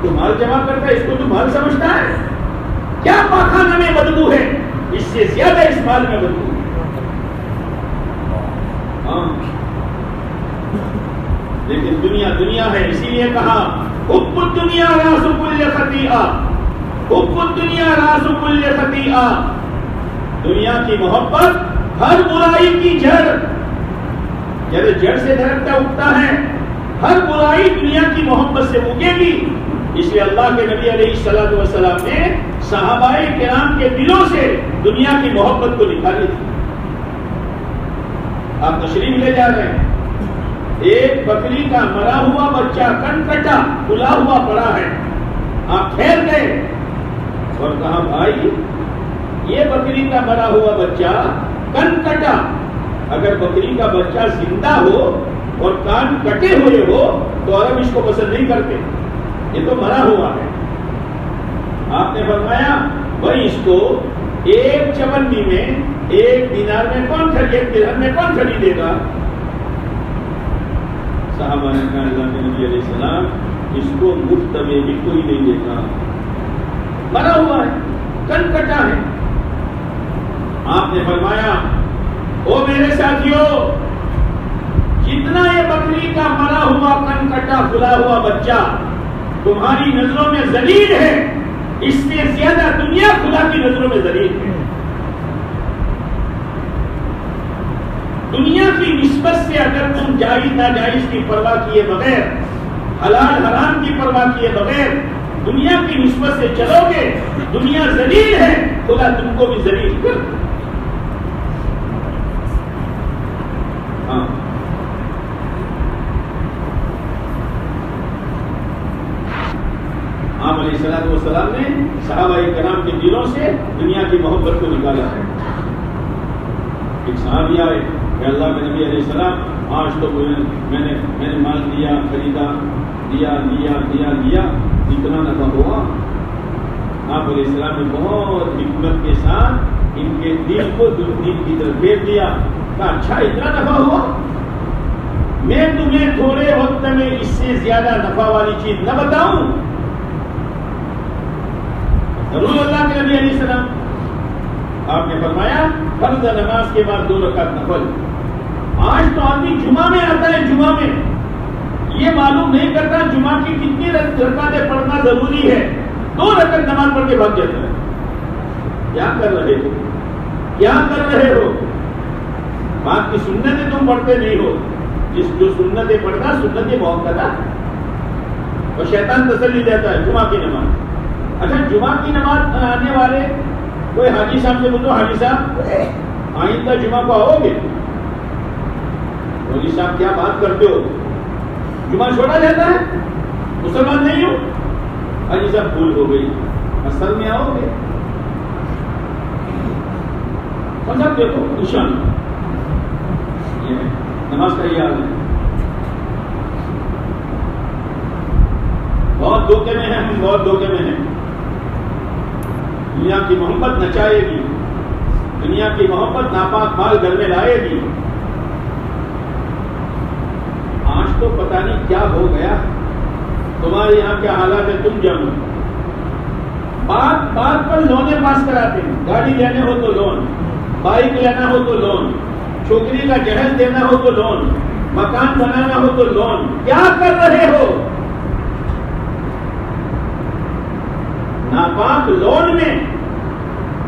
تو مال جمع کرتا ہے. اس کو تو مال سمجھتا ہے. کیا پاخانہ میں بدبو ہے، اس سے زیادہ اس مال میں بدبو ہے۔ ہاں لیکن دنیا دنیا ہے، اسی لیے کہا حب الدنیا راس کل خطیئہ، حب الدنیا راس کل خطیئہ، دنیا کی محبت ہر برائی کی جڑ، جب جڑ سے درختہ اگتا ہے ہر برائی دنیا کی محبت سے اگے گی۔ اس لیے اللہ کے نبی علیہ الصلوۃ والسلام نے صحابہ کرام کے دلوں سے دنیا کی محبت کو نکالی تھی۔ آپ تشریف لے جا رہے ہیں، ایک بکری کا مرا ہوا بچہ کن کٹا کھلا ہوا پڑا ہے، آپ ٹھہر گئے اور کہا بھائی یہ بکری کا مرا ہوا بچہ کن کٹا، اگر بکری کا بچہ زندہ ہو اور کان کٹے ہوئے ہو تو عرب اس کو پسند نہیں کرتے، یہ تو مرا ہوا ہے۔ آپ نے فرمایا بھائی اس کو ایک چمنی میں ایک دینار میں کون خریدے، ایک درہم میں کون خریدے گا؟ صحابہ نے کہا اللہ کے نبی علیہ السلام اس کو مفت میں بھی کوئی نہیں دے گا، مرا ہوا ہے، کن کٹا ہے۔ آپ نے فرمایا او میرے ساتھیوں، جتنا یہ بکری کا مرا ہوا کن کٹا کھلا ہوا بچہ تمہاری نظروں میں ذلیل ہے، اس سے زیادہ دنیا خدا کی نظروں میں ذلیل ہے۔ دنیا کی نسبت سے اگر تم جائز ناجائز کی پرواہ کیے بغیر، حلال حرام کی پرواہ کیے بغیر دنیا کی نسبت سے چلو گے، دنیا ذلیل ہے، خدا تم کو بھی ذلیل کر دے۔ ہاں آپ علیہ الصلوۃ والسلام نے صحابہ کرام کے دلوں سے دنیا کی محبت کو نکالا ہے۔ ایک صحابی آئے کہ اللہ کے نبی علیہ السلام آج تو میں نے مال دیا، خریدا، دیا اتنا نفع ہوا۔ آپ علیہ السلام نے بہت حکمت کے ساتھ ان کے دل کو دین کی طرف پھیر دیا، کہا اچھا اتنا نفع ہوا، میں تمہیں تھوڑے وقت میں اس سے زیادہ نفع والی چیز نہ بتاؤں؟ رسول اللہ کے نبی علیہ السلام آپ نے فرمایا فرض نماز کے بعد 2 رکعت نفل۔ آج تو آدمی جمعہ میں آتا ہے، جمعہ میں یہ معلوم نہیں کرتا جمعہ کی کتنی رکعتیں پڑھنا ضروری ہے، 2 رکعت نماز پڑھ کے بھاگ جاتا ہے۔ کیا کر رہے ہو، کیا کر رہے ہو؟ بات کی سنتیں تم پڑھتے نہیں ہو، جو سنتیں پڑھنا سنتیں موقعہ، اور شیطان تسلی دیتا ہے جمعہ کی نماز۔ اچھا جمعہ کی نماز آنے والے کوئی حاجی صاحب سے بولو حاجی صاحب آئندہ جمعہ کو آؤ گے؟ حاجی صاحب کیا بات کرتے ہو، جمعہ چھوڑا جاتا ہے، مسلمان نہیں ہو؟ حاجی صاحب بھول ہو گئی، اصل میں آؤ گے؟ مطلب دیکھو نشان یہ نماز کا یہ حال ہے۔ بہت دھوکے میں ہیں ہم، بہت دھوکے میں ہیں۔ دنیا کی محبت نچائے گی، دنیا کی محبت ناپاک مال گھر میں لائے گی۔ آج تو پتہ نہیں کیا ہو گیا، تمہارے یہاں کیا حالات ہے تم جانو۔ بات بات پر لونے پاس کراتے ہیں، گاڑی لینے ہو تو لون، بائک لینا ہو تو لون، چھوکری کا جہیز دینا ہو تو لون، مکان بنانا ہو تو لون۔ کیا کر رہے ہو؟ ناپاک لون میں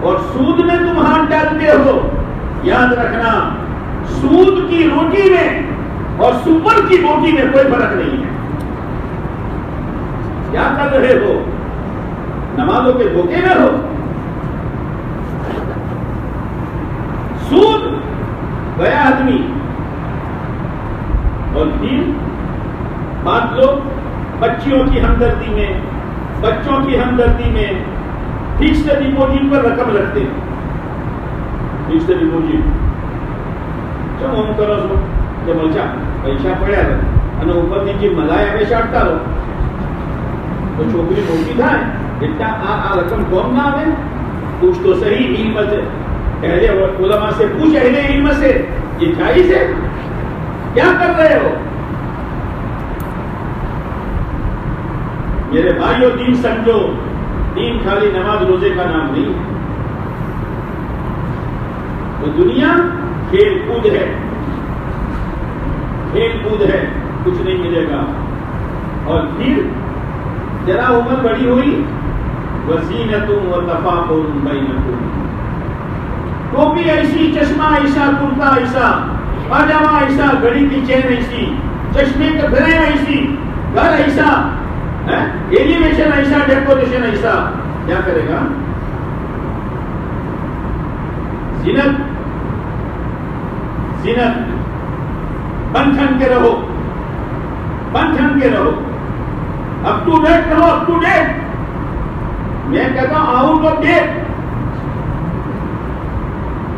اور سود میں تم ہاتھ ڈالتے ہو۔ یاد رکھنا سود کی روٹی میں اور سپر کی روٹی میں کوئی فرق نہیں ہے۔ کیا کر رہے ہو؟ نمازوں کے دھوکے میں ہو۔ سود گیا آدمی اور پھر بات لوگ بچیوں کی ہمدردی میں، بچوں کی ہمدردی میں فکسڈ ڈپوزٹ پر رقم رکھتے ہیں۔ فکسڈ ڈپوزٹ چلو ہم کرو سو کہ بچا پیسہ پڑیا رہے اوپر نیچے ملائے ہمیشہ اٹھتا رہو تو چھوکری موٹی تھا اتنا آ رقم کون نہ آئے؟ پوچھ تو صحیح علم سے، اہل علماء سے پوچھ، اہل علم سے، یہ جائز ہے؟ کیا کر رہے ہو؟ میرے بھائیو دین سمجھو، دین خالی نماز روزے کا نام نہیں ہے. تو دنیا کھیل کود ہے، کھیل کود ہے، کچھ نہیں ملے گا. اور پھر ذرا عمر بڑی ہوئی وزینت و تفاخر بینکم، ٹوپی ایسی، چشمہ ایسا، کرتا ایسا، پاجامہ ایسا، گھڑی کی چین ایسی، چشمے کا فریم ایسی، گھر ایسا، ایلیویشن ایسا، ڈیکوریشن ایسا. کیا کرے گا؟ زینت، زینت. بن ٹھن کے رہو، بن ٹھن کے رہو، اپ ٹو ڈیٹ رہو، اپ ٹو ڈیٹ. میں کہتا ہوں out of date,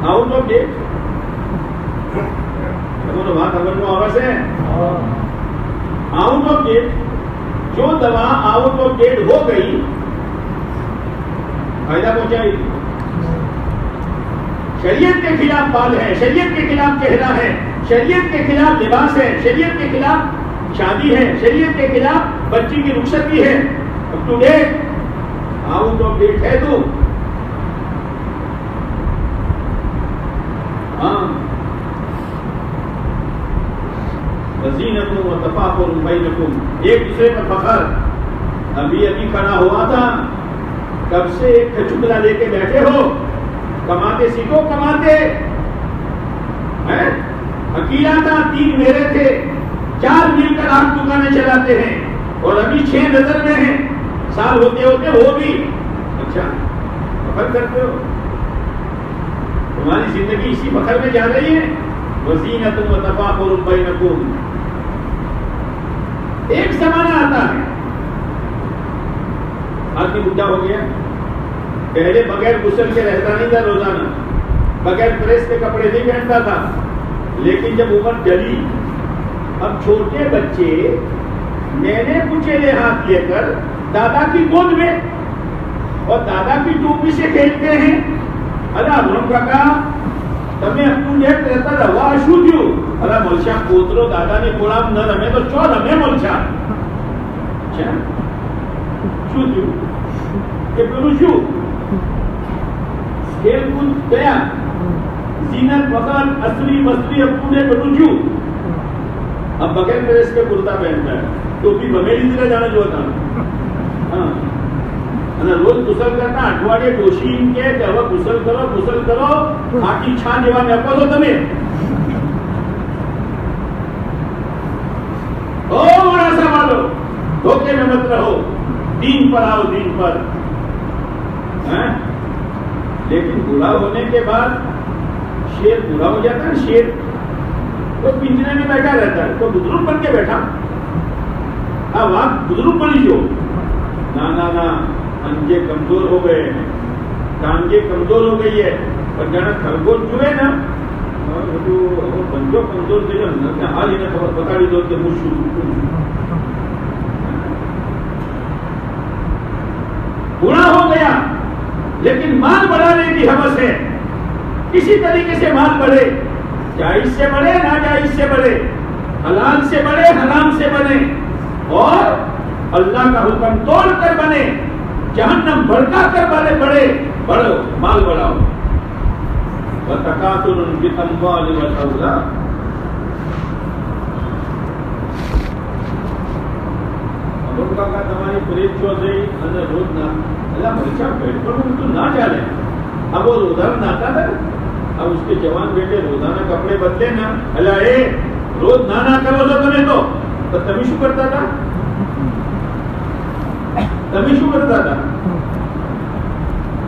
out of date. بات خبر کو آواز ہے آؤٹ آف ڈیٹ. جو دوا آؤٹ آف ڈیٹ ہو گئی فائدہ پہنچائی. شریعت کے خلاف بال ہے، شریعت کے خلاف چہرہ ہے، شریعت کے خلاف لباس ہے، شریعت کے خلاف شادی ہے، شریعت کے خلاف بچی کی رخصتی ہے. Up to date, out of date ہے تو ہاں. وزینت و تفاخر بینکم، ایک دوسرے پر فخر. ابھی کھڑا ہوا تھا، کب سے ایک کھچکلا لے کے بیٹھے ہو، کماتے سیکھو، کماتے. اکیلا تھا، 3 میرے تھے، 4 مل کر 8 دکانیں چلاتے ہیں، اور ابھی 6 نظر میں ہیں. سال ہوتے ہوتے وہ بھی اچھا فخر کرتے ہو. تمہاری زندگی اسی فخر میں جا رہی ہے. وزینت و تفاخر بینکم. ایک زمانہ آتا ہے، آدمی بڈھا ہو گیا، پہلے بغیر غسل کے رہتا نہیں تھا، روزانہ بغیر پریس کے کپڑے نہیں پہنتا تھا. لیکن جب عمر ڈلی، اب چھوٹے بچے مینے کچیلے ہاتھ لے کر دادا کی گود میں اور دادا کی ٹوپی سے کھیلتے ہیں. اللہ برم کاکا تمہیں اپنو لیٹ رہتا رہا شو دیو. اللہ ملشا پوترو دادا نے کوڑام نہ رمے تو چو رمے ملشا. اچھا شو دیو کہ پھر شو کھیل کود گیا، زینت وقت اصلی مصری اپنو نے پھر شو. اب بغیر پریس کے کرتا پہنتا ہے، ٹوپی بمیلی طرح جانا جو تھا. ہاں روز غسل کرنا، اٹھواڑے ڈوشین کے کہ હવે غسل کرو આખી છાન જેવા મેપો છો તમે. او بڑا سنبھالو، دھوکے میں مت رہو، دین پر آؤ، دین پر. لیکن بوڑھا ہونے کے بعد شیر بوڑھا ہو جاتا ہے. شیر تو پنجرے میں بیٹھا رہتا ہے، تو بزرگ بن کے بیٹھا. اب آپ بزرگ بنی جو نا انجے کمزور ہو گئے ہیں، ٹانگے کمزور ہو گئی ہے. اور جانا خرگوش جو ہے نا بنجو کمزور تھے، حال ہی نے خبر بتا دی دو کہ بوڑھا ہو گیا، لیکن مال بڑھانے کی ہوس ہے. کسی طریقے سے مال بڑھے، جائز سے بڑھے، ناجائز سے بڑھے، حلال سے بڑھے، حرام سے بنے، اور اللہ کا حکم توڑ کر بنے، جہنم بھڑکا کر والے بڑھے. بڑھو، مال بڑھاؤ. وَتَكَاثُرٌ فِي الْأَمْوَالِ وَالْأَوْلَادِ. اب کا تمہاری فریج چھوڑ رہی اندر روز نہ اللہ بچہ بیٹھ پر تو نہ چلے. اب وہ روزانہ ناتا تھا، اب اس کے جوان بیٹے روزانہ کپڑے بدلے نا. اللہ اے روز نہ کرو تو تمہیں تو تمہیں شو کرتا تھا، تمہیں شو کرتا تھا.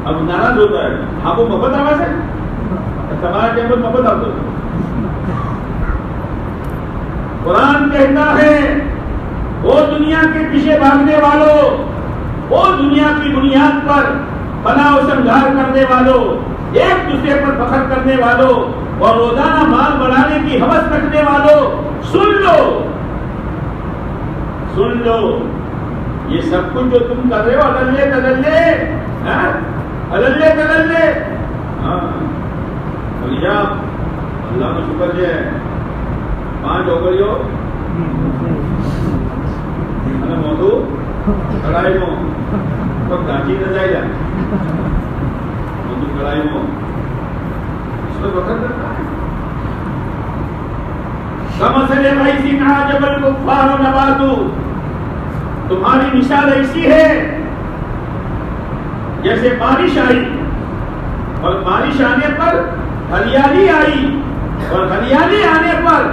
اب ناراض ہوتا ہے. آپ کو محبت آواز ہے، تمہارا ٹیبل محبت آتا ہے. قرآن کہتا ہے وہ دنیا کے پیچھے بھاگنے والوں، وہ دنیا کی بنیاد پر فلاح و سنگار کرنے والوں، ایک دوسرے پر فخر کرنے والوں، اور روزانہ مال بڑھانے کی ہوس رکھنے والوں، سن لو یہ سب کچھ جو تم کر رہے ہو ادلے تدلے. اللہ کا شکر ہے 5 ہو گئی ہو موضوع کڑھائی میں تو گاچی نہ جائے گا تو کڑھائی میں اس میں وقت کرتا ہے کمثل غیث اعجب الکفار نباتہ، تمہاری مثال ایسی ہے جیسے بارش آئی اور بارش آنے پر ہریالی آئی، اور ہریالی آنے پر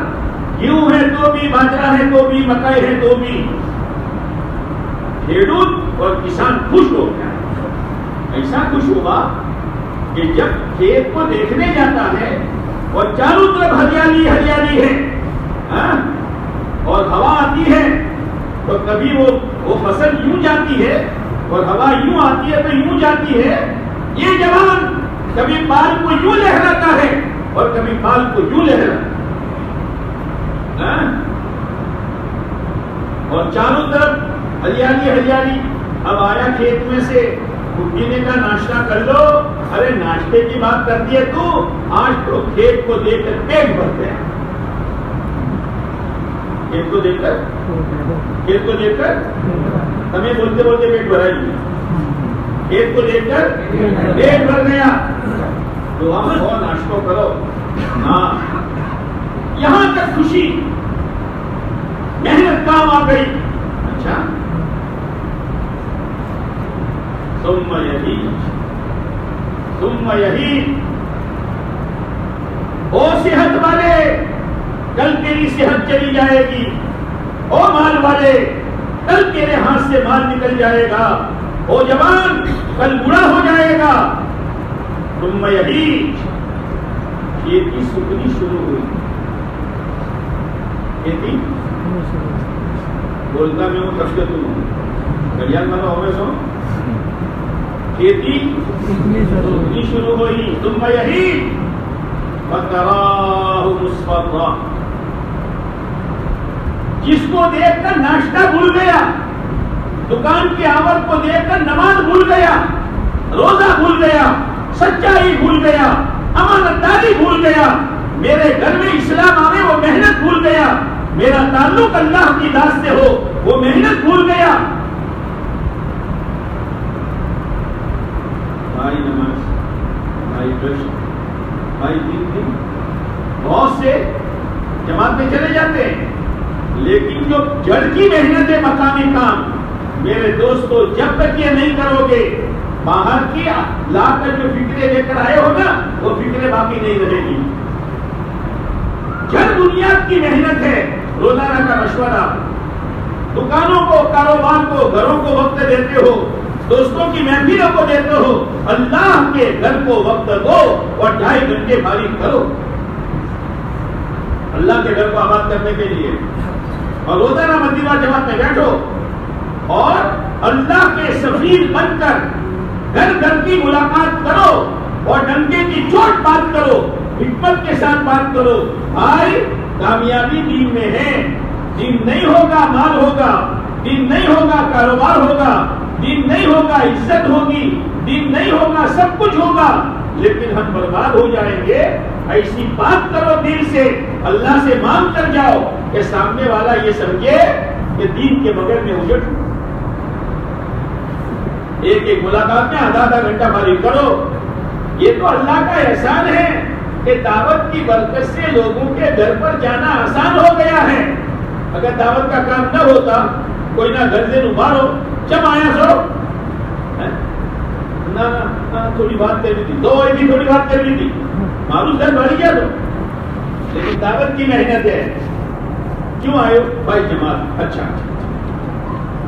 گیہوں ہے تو بھی، باجرا ہے تو بھی، مکئی ہے تو بھی کھیڈوت اور کسان خوش ہو گیا۔ ایسا خوش ہوا کہ جب کھیت کو دیکھنے جاتا ہے اور چاروں طرف ہریالی ہریالی ہے اور ہوا آتی ہے تو کبھی وہ فصل یوں جاتی ہے اور ہوا یوں آتی ہے تو یوں جاتی ہے، یہ جوان کبھی بال کو یوں لہراتا ہے اور کبھی بال کو یوں لہراتا ہے، اور چاروں طرف ہریالی ہریالی۔ اب آیا کھیت میں سے، پینے کا ناشتہ کر لو، ارے ناشتے کی بات کرتی ہے تو آج تو کھیت کو دیکھ کر پیٹ بھر گیا، کھیت کو دیکھ کر تمہیں بولتے بولتے پیٹ بھرائی، کھیت کو دیکھ کر پیٹ بھر گیا، تو ہم اور ناشتہ کرو۔ ہاں، یہاں تک خوشی، محنت کام آ گئی۔ اچھا، ثم یہی او صحت والے، کل تیری صحت چلی جائے گی، او مال والے، کل تیرے ہاتھ سے مال نکل جائے گا، او جوان کل بوڑھا ہو جائے گا۔ ثم یہی، کھیتی سکنی شروع ہوئی، کھیتی بولتا میں ہوں تب سے تم گڑیال مانا ہو میں سو، کھیتی سکنی شروع ہوئی۔ ثم یہی فَتَرَاهُ مُصْفَرًّا، جس کو دیکھ کر ناشتہ بھول گیا، دکان کی آمد کو دیکھ کر نماز بھول گیا، روزہ بھول گیا، سچائی بھول گیا، امانت داری بھول گیا، میرے گھر میں اسلام آئے وہ محنت بھول گیا، میرا تعلق اللہ کی ذات سے ہو وہ محنت بھول گیا۔ بھائی نماز، بھائی کشت، بھائی دین، بہت سے جماعت میں چلے جاتے ہیں، لیکن جو جڑ کی محنت ہے مقامی کام، میرے دوستو جب تک یہ نہیں کرو گے، باہر کی لا کر جو فکریں لے کر آئے ہو نا، وہ فکریں باقی نہیں رہے گی۔ جڑ بنیاد کی محنت ہے، روزانہ کا مشورہ، دکانوں کو، کاروبار کو، گھروں کو وقت دیتے ہو، دوستوں کی محفلوں کو دیتے ہو، اللہ کے گھر کو وقت دو اور 2.5 گھنٹے فارغ کرو اللہ کے گھر کو آباد کرنے کے لیے، اور روزانہ مسجد جماعت میں بیٹھو اور اللہ کے سفیر بن کر گھر گھر کی ملاقات کرو اور ڈنکے کی چوٹ بات کرو، حکمت کے ساتھ بات کرو۔ بھائی کامیابی دین میں ہے، دین نہیں ہوگا مال ہوگا، دین نہیں ہوگا کاروبار ہوگا، دین نہیں ہوگا عزت ہوگی، دین نہیں ہوگا سب کچھ ہوگا، لیکن ہم برباد ہو جائیں گے۔ ایسی بات کرو دل سے، اللہ سے مانگ کر جاؤ کہ سامنے والا یہ سمجھے کہ دین کے بغیر میں اجڑ۔ ایک ایک ملاقات میں آدھا گھنٹہ فارغ کرو۔ یہ تو اللہ کا احسان ہے کہ دعوت کی برکت سے لوگوں کے گھر پر جانا آسان ہو گیا ہے۔ اگر دعوت کا کام نہ ہوتا، کوئی نہ گھر سے نبارو جب آیا سو نہ تھوڑی بات کرنی تھی، دو ایک تھوڑی بات کرنی تھی، معروف گھر بڑھ گیا تو، لیکن دعوت کی محنت ہے۔ کیوں آئے ہو بھائی؟ جماعت۔ اچھا،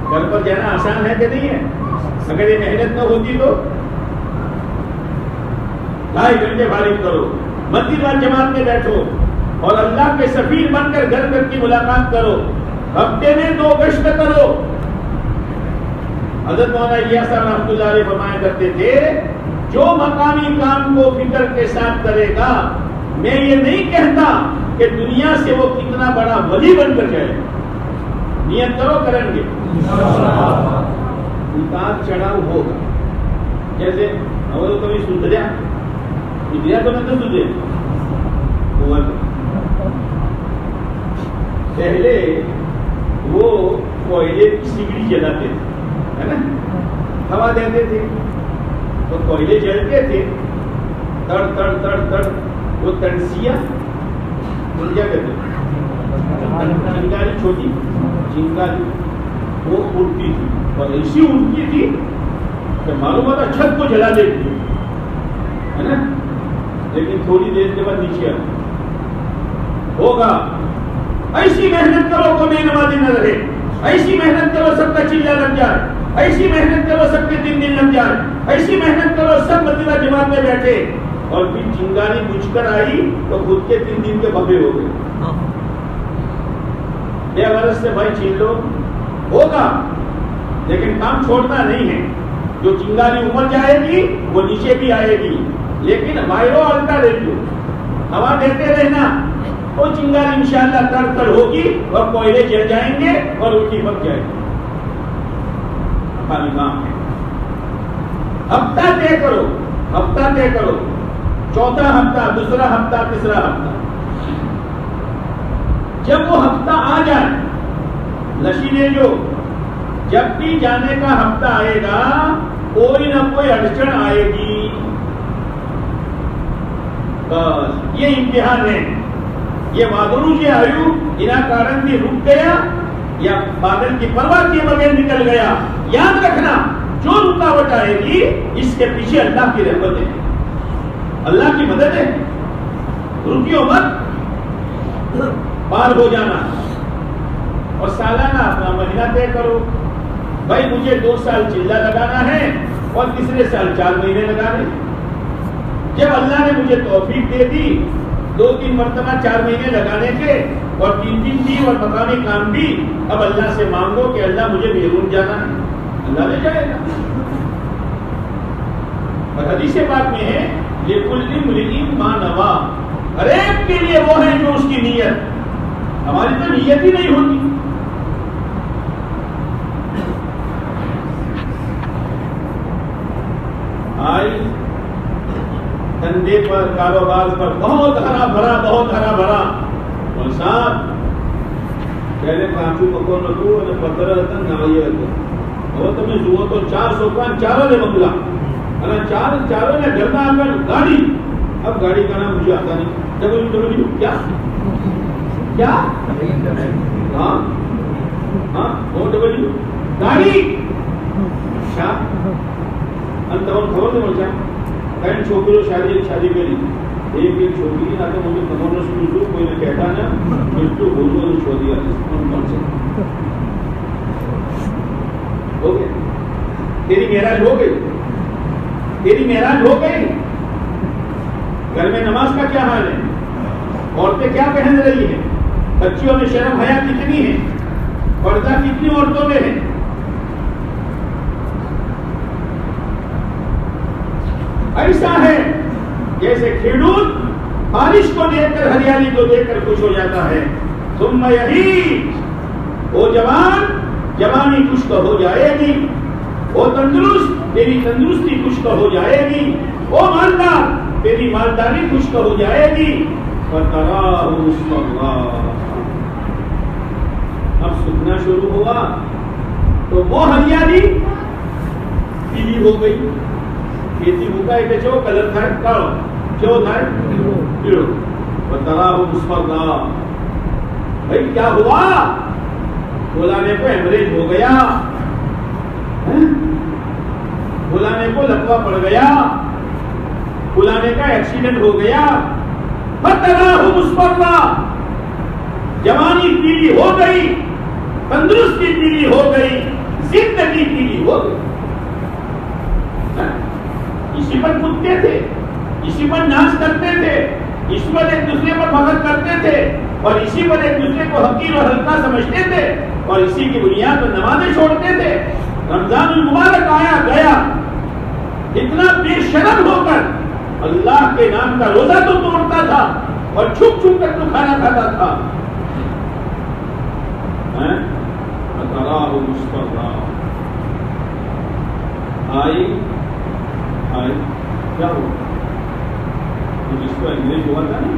گھر پر جانا آسان ہے کہ نہیں ہے؟ اگر یہ محنت نہ ہوتی تو 2.5 گھنٹے فارغ کرو، مسجد وال جماعت میں بیٹھو اور اللہ کے سفیر بن کر گھر گھر کی ملاقات کرو، ہفتے میں 2 گشت کرو۔ حضرت مولانا الیاس صاحب رحمۃ اللہ علیہ فرمایا کرتے تھے، جو مقامی کام کو فکر کے ساتھ کرے گا، میں یہ نہیں کہتا کہ دنیا سے وہ کتنا بڑا ولی بن کر جائے، نیت کرو کریں گے، اتار چڑھاؤ ہوگا۔ جیسے اور کبھی سدھریا تو میں تو سدھرے پہلے وہ کوئلے کی سگڑی جلاتے تھے، ہے نا, ہوا دیتے تھے تو کوئلے جلتے تھے, تڑ تڑ تڑ تڑ, وہ تڑسیا کیا کہتے ہیں, چنگاری, چھوٹی چنگاری, وہ اڑتی تھی اور ایسی اڑتی تھی کہ معلوم ہوتا چھت کو جلا دیتی ہے نا, لیکن تھوڑی دیر کے بعد نیچے آ ہوگا. ایسی محنت کرو کو بے نمازی نہ رہے, ایسی محنت کرو سب کا چلا لگ جائے, ایسی محنت کرو سب کے 3 دن لگ جائے, ایسی محنت کرو سب مدینہ جماعت میں بیٹھے, اور پھر چنگاری بجھ کر آئی تو خود کے 3 دن کے ببے ہو گئے. یہ غرض سے بھائی چھین لو, ہوگا لیکن کام چھوڑنا نہیں ہے. جو چنگاری اوپر جائے گی وہ نیچے بھی آئے گی, لیکن وائرو الٹا ریڈیو ہوا دیتے رہنا, وہ چنگاری انشاءاللہ تر تر ہوگی اور کوئلے جل جائیں گے اور الٹی پک جائے گی. خالی کام ہے. ہفتہ طے کرو, ہفتہ طے کرو, چوتھا ہفتہ, دوسرا ہفتہ, تیسرا ہفتہ. جب وہ ہفتہ آ جائے, نشیلے جو جب بھی جانے کا ہفتہ آئے گا کوئی نہ کوئی اڑچن آئے گی. بس یہ امتحان ہے. یہ بادلوں کی آیو بنا کارن بھی رک گیا یا بادل کی پرواہ کیے بغیر نکل گیا. یاد رکھنا جو رکاوٹ آئے گی اس کے پیچھے اللہ کی رحمت ہے, اللہ کی مدد ہے. رکیو مت, پار ہو جانا. اور سالانہ اپنا مہینہ طے کرو, بھائی مجھے 2 سال چلہ لگانا ہے اور تیسرے سال 4 مہینے لگانے. جب اللہ نے مجھے توفیق دے دی 2-3 مرتبہ 4 مہینے لگانے کے اور 3 بھی اور مقامی کام بھی, اب اللہ سے مانگو کہ اللہ مجھے بیرون جانا ہے, اللہ لے جائے گا. اور حدیث پاک میں ہے لِكُلِّ امْرِئٍ مَا نَوَىٰ, ہر ایک کے لیے وہ ہے جو اس کی نیت. ہماری تو نیت ہی نہیں ہوتی. آئی دھندے پر, کاروبار پر بہت ہرا بھرا, بہت ہرا بھرا. اور صاحب پہلے کانچو پکو نکو اور پتھر رہتا نہ اور تمہیں جوہ تو 400 کان چاروں نے بنگلا, چاروں نے گھرنا آ کر گاڑی. اب گاڑی کا نام مجھے آتا نہیں. ڈبل کیا کیا ہاں ہاں ڈبل گاڑی اچھا خبر نہیں بچا. کئی چھوکروں شادی کری, ایک چھوکری آ کے مجھے کمانا شروع کوئی نے کہتا نا تو بولو چھوڑ دیا ہو گئے. تیری معراج ہو گئی, تیری معراج ہو گئی. گھر میں نماز کا کیا حال ہے, عورتیں کیا پہن رہی ہیں, بچیوں میں شرم حیا کتنی ہے, پردہ کتنی عورتوں میں ہے. ایسا ہے جیسے کھیڈون بارش کو دیکھ کر, ہریالی کو دیکھ کر خوش ہو جاتا ہے. ثم یہیج, وہ جوان جوانی خشک ہو جائے گی, وہ تندرست تیری تندرستی خشک ہو جائے گی, وہ مالدار تیری مالداری خشک ہو جائے گی. فَتَرَاهُ مُصْفَرًّا, اب سکنا شروع ہوا تو وہ ہریالی پیلی ہو گئی. کھیتی ہوگا ہے کہ جو کلر تھا کاڑو, جو تھا پیڑو. وَتَرَاهُ مُصْفَرًّا, بھائی کیا ہوا, بلانے کو ہیمریج ہو گیا, بلانے کو لکوا پڑ گیا, بلانے کا ایکسیڈنٹ ہو گیا. وَتَرَاهُ مُصْفَرًّا, جوانی پیلی ہو گئی, تندرستی پیلی ہو گئی, زندگی پیلی ہو گئی. اسی پر کودتے تھے, اسی پر ناچ کرتے تھے, اسی پر ایک دوسرے پر فخر کرتے تھے, اور اسی پر ایک دوسرے کو حقیر اور ہلکا سمجھتے تھے, اور اسی کی بنیاد پر نمازیں چھوڑتے تھے. رمضان المبارک آیا گیا, اتنا بے شرم ہو کر اللہ کے نام کا روزہ تو توڑتا تھا اور چھپ چھپ کر تو کھانا کھاتا تھا. آئی کیا ہوا, جس کو انگریز ہوا تھا نا,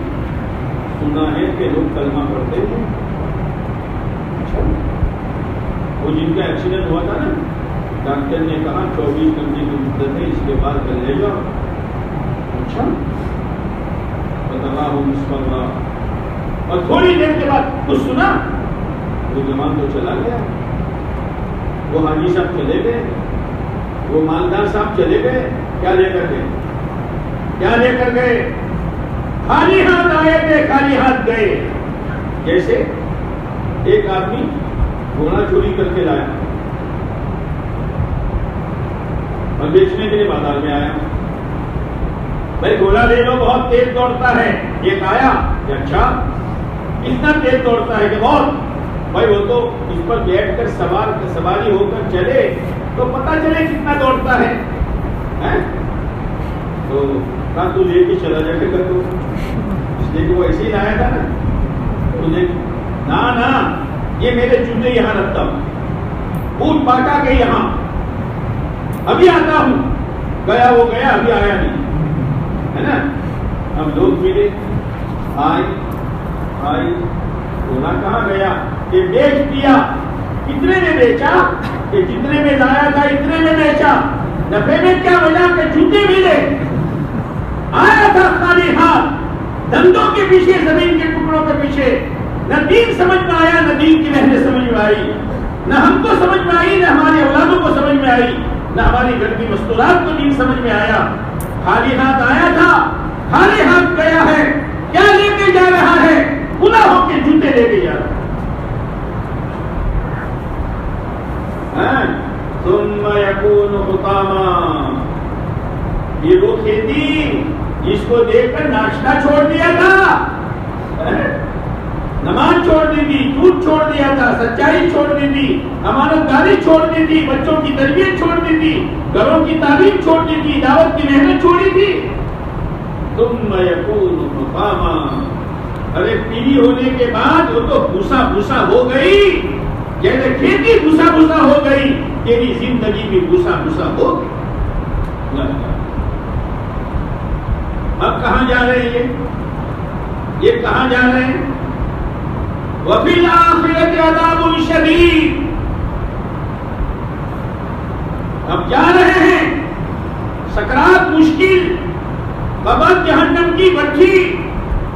سنا ہے کہ لوگ کلمہ پڑھتے ہیں. اچھا, وہ جن کا ایکسیڈنٹ ہوا تھا نا ڈاکٹر نے کہا 24 گھنٹے کی مدت ہے، اس کے بعد کر لے جاؤ. اچھا بتا ہوں مسکرا. اور تھوڑی دیر کے بعد کچھ سنا، وہ جوان تو چلا گیا، وہ حاجی صاحب چلے گئے، وہ مالدار صاحب چلے گئے. کیا لے کر گئے؟ کیا لے کر گئے؟ خالی ہاتھ آئے تھے، خالی ہاتھ گئے. جیسے ایک آدمی گھوڑا چوری کر کے لایا اور بیچنے کے لیے بازار میں آیا. بھائی گھوڑا لے لو، بہت تیز دوڑتا ہے. ایک آیا کہ اچھا اتنا تیز دوڑتا ہے کہ بہت. بھائی وہ تو اس پر بیٹھ کر سواری ہو کر چلے تو پتہ چلے کتنا دوڑتا ہے. تو کہا تو لے کے چلا جا کے کر دو، اس لیے کہ وہ ایسے ہی لایا تھا نا. نہ یہ میرے جوتے یہاں رکھتا ہوں، بوٹ پاٹا کے یہاں، ابھی آتا ہوں. گیا وہ گیا، ابھی آیا نہیں ہے نا. ہم لوگ ملے، آئی گھوڑا کہاں گیا؟ کہ بیچ دیا. کتنے میں بیچا؟ کہ جتنے میں لایا تھا اتنے میں بیچا. نفے میں کیا وجہ کہ جوتے ملے. آیا تھا خالی ہاتھ، دندوں کے پیچھے، زمین کے ٹکڑوں کے پیچھے. نہ دین سمجھ میں آیا، نہ دین کی محنت سمجھ میں آئی، نہ ہم کو سمجھ میں آئی، نہ ہمارے اولادوں کو سمجھ میں آئی، نہ ہماری گھر کی مستورات کو دین سمجھ میں آیا. خالی ہاتھ آیا تھا، خالی ہاتھ گیا ہے. کیا لے کے جا رہا ہے؟ گناہوں کے جوتے لے کے جا رہا ہے. ثم يكون حطاما. یہ وہ کھیتی جس کو دیکھ کر ناشتہ چھوڑ دیا تھا، نماز چھوڑ دی تھی، جھوٹ چھوڑ دیا تھا، سچائی چھوڑ دی تھی، امانت داری چھوڑ دی تھی، بچوں کی تربیت چھوڑ دی تھی، گھروں کی تعلیم چھوڑ دی تھی، دعوت کی محنت چھوڑی تھی. ثم يكون حطاما. ارے پیلی ہونے کے بعد وہ تو بھوسا بھوسا ہو گئی. جیسے کھیتی بھوسا بھوسا ہو گئی، تیری زندگی بھی بھوسا بھوسا ہو گئی. اب کہاں جا رہے ہیں یہ کہاں جا رہے ہیں؟ وَفِي الْآخِرَةِ عَذَابٌ شَدِيدٌ. اب جا رہے ہیں، سکرات مشکل، قبر جہنم کی بٹھی،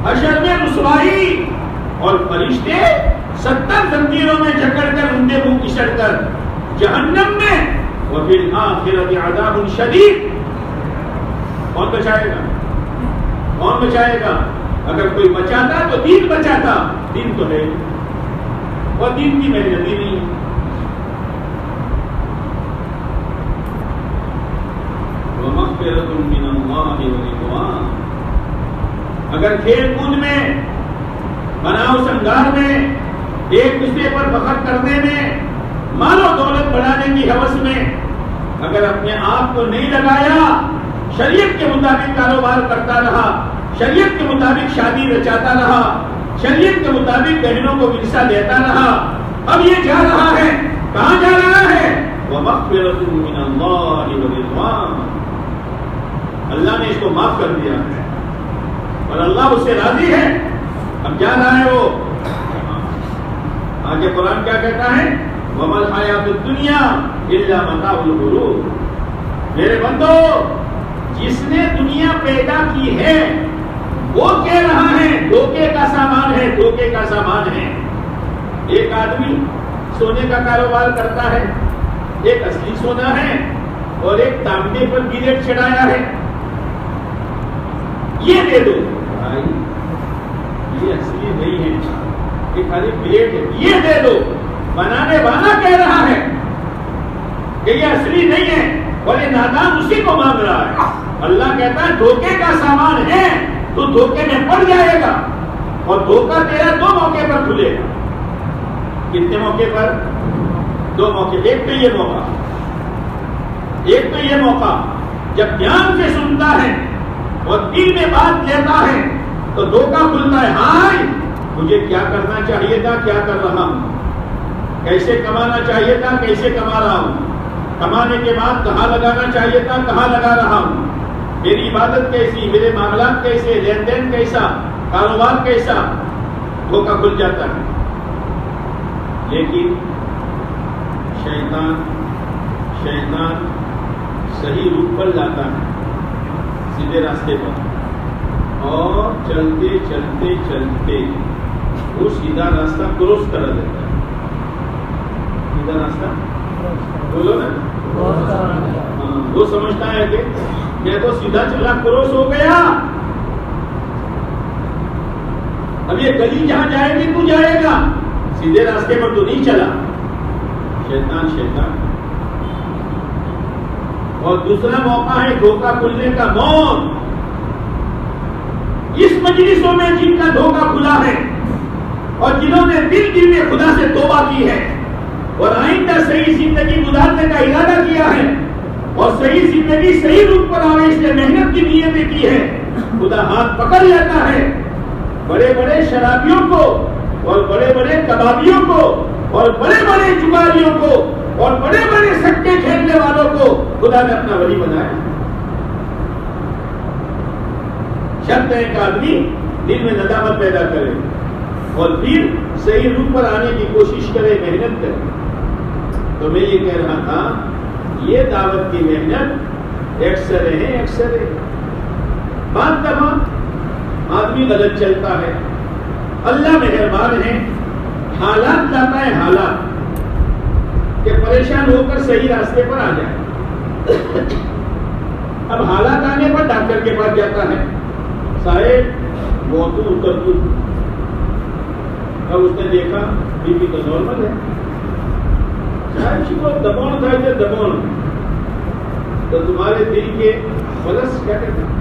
حشر میں رسوائی، اور فرشتے 70 زنجیروں میں جکڑ کر ان کے منہ کچڑ کر جہنم میں. وَفِي الْآخِرَةِ عَذَابٌ شَدِيدٌ. کون بچائے گا؟ کون بچائے گا؟ اگر کوئی بچاتا تو دین بچاتا. دین تو ہے اور دین کی محنت ہی نہیں. وَمَغْفِرَةٌ مِّنَ اللَّهِ وَرِضْوَانٌ. اگر کھیل کود میں، بناؤ سنگار میں، ایک دوسرے پر فخر کرنے میں، مال و دولت بڑھانے کی ہوس میں اگر اپنے آپ کو نہیں لگایا، شریعت کے مطابق کاروبار کرتا رہا، شریعت کے مطابق شادی رچاتا رہا، شریعت کے مطابق بہنوں کو ورثہ دیتا رہا، اب یہ جا رہا ہے، کہاں جا رہا ہے؟ وَمَغْفِرَةٌ مِّنَ اللَّهِ وَرِضْوَانٌ. اللہ نے اس کو معاف کر دیا ہے اور اللہ اس سے راضی ہے. اب جا رہا ہے وہ. آگے قرآن کیا کہتا ہے؟ وَمَا الْحَيَاةُ الدُّنْيَا إِلَّا مَتَاعُ الْغُرُورِ. میرے بندو، جس نے دنیا پیدا کی ہے وہ کہہ رہا ہے دھوکے کا سامان ہے، دھوکے کا سامان ہے. ایک آدمی سونے کا کاروبار کرتا ہے، ایک اصلی سونا ہے اور ایک تانبے پر گیلٹ چڑھایا ہے. یہ دے دو بھائی، یہ اصلی نہیں ہے، یہ خالی پلیٹ ہے، یہ دے دو. بنانے والا کہہ رہا ہے کہ یہ اصلی نہیں ہے اور یہ نادان اسی کو مانگ رہا ہے. اللہ کہتا ہے دھوکے کا سامان ہے، تو دھوکے میں پڑ جائے گا اور دھوکہ تیرا 2 موقع پر کھلے گا. کتنے موقع پر؟ 2 موقع. ایک تو یہ موقع جب دھیان سے سنتا ہے اور دل میں بات لیتا ہے تو دھوکہ کھلتا ہے. ہاں مجھے کیا کرنا چاہیے تھا، کیا کر رہا ہوں، کیسے کمانا چاہیے تھا، کیسے کما رہا ہوں، کمانے کے بعد کہاں لگانا چاہیے تھا، کہاں لگا رہا ہوں، میری عبادت کیسی، میرے معاملات کیسے، لین دین کیسا، کاروبار کیسا. دھوکہ کھل جاتا ہے. لیکن شیطان صحیح روٹ پر لاتا ہے، سیدھے راستے پر، اور چلتے چلتے چلتے وہ سیدھا راستہ کراس کرا دیتا ہے. سیدھا راستہ بولو نا، وہ سمجھتا ہے کہ میں تو سیدھا چلا، کراس ہو گیا، اب یہ گلی جہاں جائے گی تو جائے گا، سیدھے راستے پر تو نہیں چلا. شیطان. اور دوسرا موقع ہے دھوکہ کھلنے کا، موت. اس مجلسوں میں جن کا دھوکہ کھلا ہے اور جنہوں نے دل میں خدا سے توبہ کی ہے اور آئندہ صحیح زندگی گزارنے کا ارادہ کیا ہے اور صحیح زندگی صحیح روپ پر آئے اس لیے محنت کی نیتیں کی ہے، خدا ہاتھ پکڑ لیتا ہے. بڑے بڑے شرابیوں کو اور بڑے بڑے کبابیوں کو اور بڑے بڑے جگاریوں کو اور بڑے بڑے سکے کھیلنے والوں کو خدا نے اپنا ولی بنایا. شرط ہے کہ آدمی دل میں ندامت پیدا کرے اور پھر صحیح روپ پر آنے کی کوشش کرے، محنت کرے. تو میں یہ کہہ رہا تھا یہ دعوت کی محنت اکثر ہے. بعض دفعہ آدمی غلط چلتا ہے، اللہ مہربان ہے، حالات لاتا ہے، حالات کہ پریشان ہو کر صحیح راستے پر آ جائے. اب حالات آنے پر ڈاکٹر کے پاس جاتا ہے، صاحب موتو اتر. اب اس نے دیکھا بی پی تو نارمل ہے، صاحب جی کو دباؤ تھا، دباؤ تو تمہارے دل کے پلس کیا کہتے ہیں،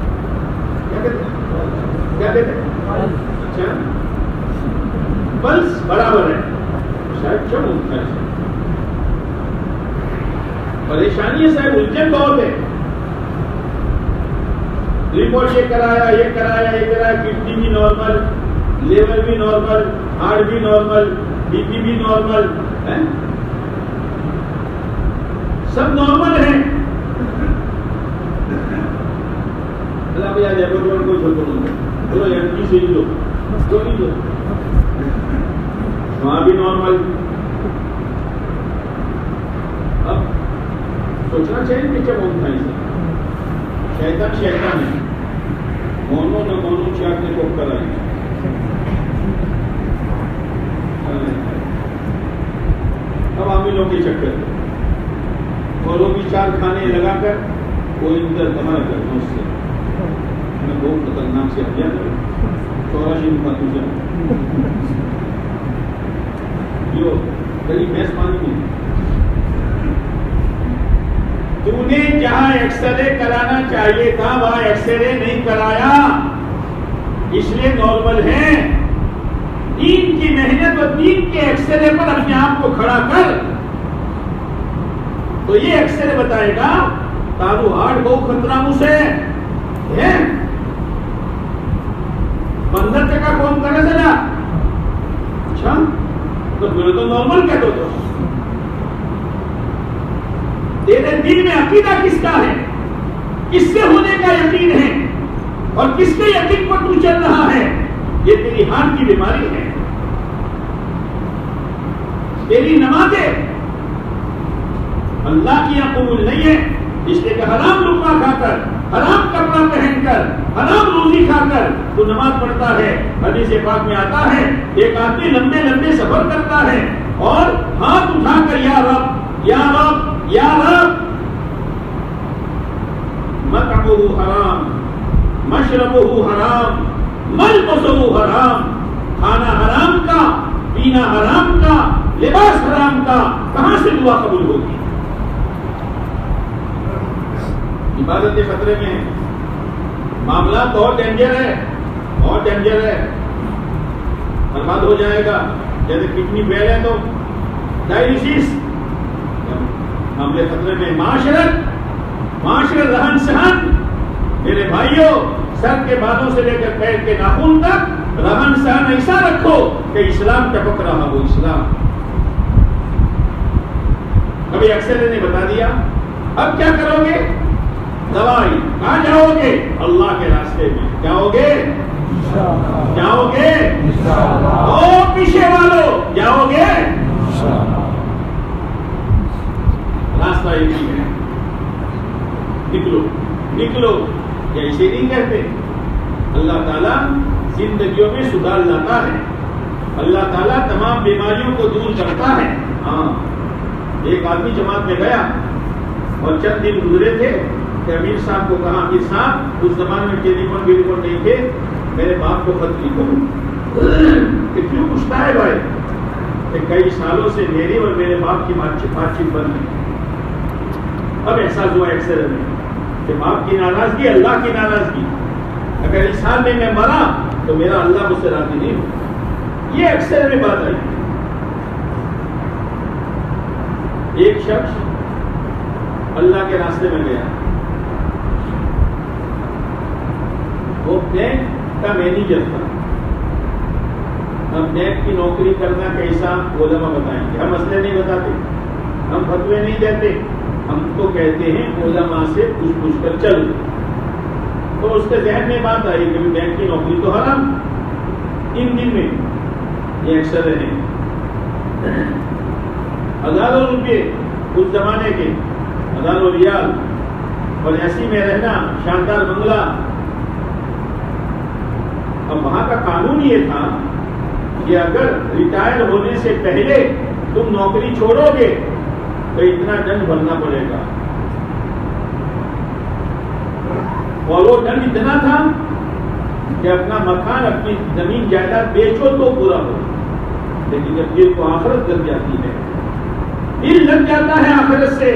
اچھا پلس برابر ہے، شاید کیوں ہوتا ہے. پریشانی ہے صاحب، الجھن بہت ہے. رپورٹ یہ کرایا، کڈنی بھی نارمل، لیور بھی نارمل، ہارٹ بھی نارمل، بی پی بھی نارمل، سب نارمل ہیں. اللہ بھیا جبر کو چھوٹو ایم پی سے لو، وہاں بھی نارمل. اب سوچنا چاہیے کہ کیا ہوتا ہے، شیطان ہے، مونو نہ مونو چاہتے کو کرائیں. اب عاملوں کے چکر اوروں کی چار کھانے لگا کر کوئی اندر تمہارا کرنا اس سے میں بہت خطرناک سے ہتیا کرے 84 کا تجھا جو کئی بھینس پانی میں تو نے جہاں ایکسرے کرانا چاہیے تھا وہاں ایکسرے نہیں کرایا، اس لیے نارمل ہے. دین کی محنت اور دین کے ایکسرے پر اپنے آپ کو کھڑا کر، تو یہ ایکسرے بتائے گا تارو ہارٹ بہت خطرہ مجھ سے 15% کون کرے سجا. اچھا تو میرے تو نارمل کہہ دو. تو تیرے دل میں عقیدہ کس کا ہے، کس سے ہونے کا یقین ہے اور کس کے یقین پر تو چل رہا ہے، یہ تیری ہارٹ کی بیماری ہے. تیری نمازیں اللہ کی قبول نہیں ہے، اس لیے کہ حرام لقمہ کھا کر، حرام کپڑا پہن کر، حرام روزی کھا کر تو نماز پڑھتا ہے. حدیث پاک میں آتا ہے ایک آدمی لمبے لمبے سفر کرتا ہے اور ہاتھ اٹھا کر یا رب یا رب یا رب، مطعمہ حرام، مشربہ حرام، ملبسہ حرام، کھانا حرام کا، پینا حرام کا، لباس حرام کا، کہاں سے دعا قبول ہوگی؟ عبادت خطرے میں ہے، معاملات بہت ڈینجر ہے، بہت ڈینجر ہے، برباد ہو جائے گا. جیسے کڈنی فیل ہے تو ڈائلیسس، معاملے خطرے میں. معاشرت رہن سہن، میرے بھائیوں سر کے بالوں سے لے کر پیر کے ناخن تک رہن سہن ایسا رکھو کہ اسلام ٹپک رہا ہو. اسلام کبھی اکثر نے بتا دیا. اب کیا کرو گے؟ دوائی. کہاں جاؤ گے؟ اللہ کے راستے میں. جاؤ گے؟ جاؤ گے؟ او پیچھے والو جاؤ گے؟ راستہ ایک ہی ہے. ایسے نہیں کہتے. اللہ تعالیٰ زندگیوں میں سدھار لاتا ہے. اللہ تعالیٰ تمام بیماریوں کو دور کرتا ہے. ہاں ایک آدمی جماعت میں گیا اور چند دن گزرے تھے کہ امیر صاحب کو کہا امیر صاحب اس زمانے میں ٹیلی فون بالکل نہیں تھے, میرے باپ کو خط لکھو. کہ کیوں پوچھتا ہے بھائی؟ کہ کئی سالوں سے میری اور میرے باپ کی بات چیت بند ہے. اب احساس ہوا ایکسرے میں کہ باپ کی ناراضگی اللہ کی ناراضگی. اگر اس حال میں مرا تو میرا اللہ مجھ سے راضی نہیں ہو. یہ ایکسرے میں بات آئی. ایک شخص اللہ کے راستے میں گیا, وہ بینک کا مینیجر تھا. ہم بینک کی نوکری کرنا کیسا علماء بتائیں گے. ہم مسئلے نہیں بتاتے, ہم فتوے نہیں دیتے, ہم تو کہتے ہیں علماء سے پوچھ کر چلو. تو اس کے ذہن میں بات آئی کہ بینک کی نوکری تو حرام. 3 دن میں یہ اکثر ہیں ہزاروں روپے اس زمانے کے, ہزاروں ریال, اور ایسی میں رہنا, شاندار بنگلہ. اب وہاں کا قانون یہ تھا کہ اگر ریٹائر ہونے سے پہلے تم نوکری چھوڑو گے تو اتنا دنڈ بھرنا پڑے گا. اور وہ دنڈ اتنا تھا کہ اپنا مکان, اپنی زمین جائیداد بیچو تو پورا ہو. لیکن جب دل کو آخرت لگ جاتی ہے, دل لگ جاتا ہے آخرت سے,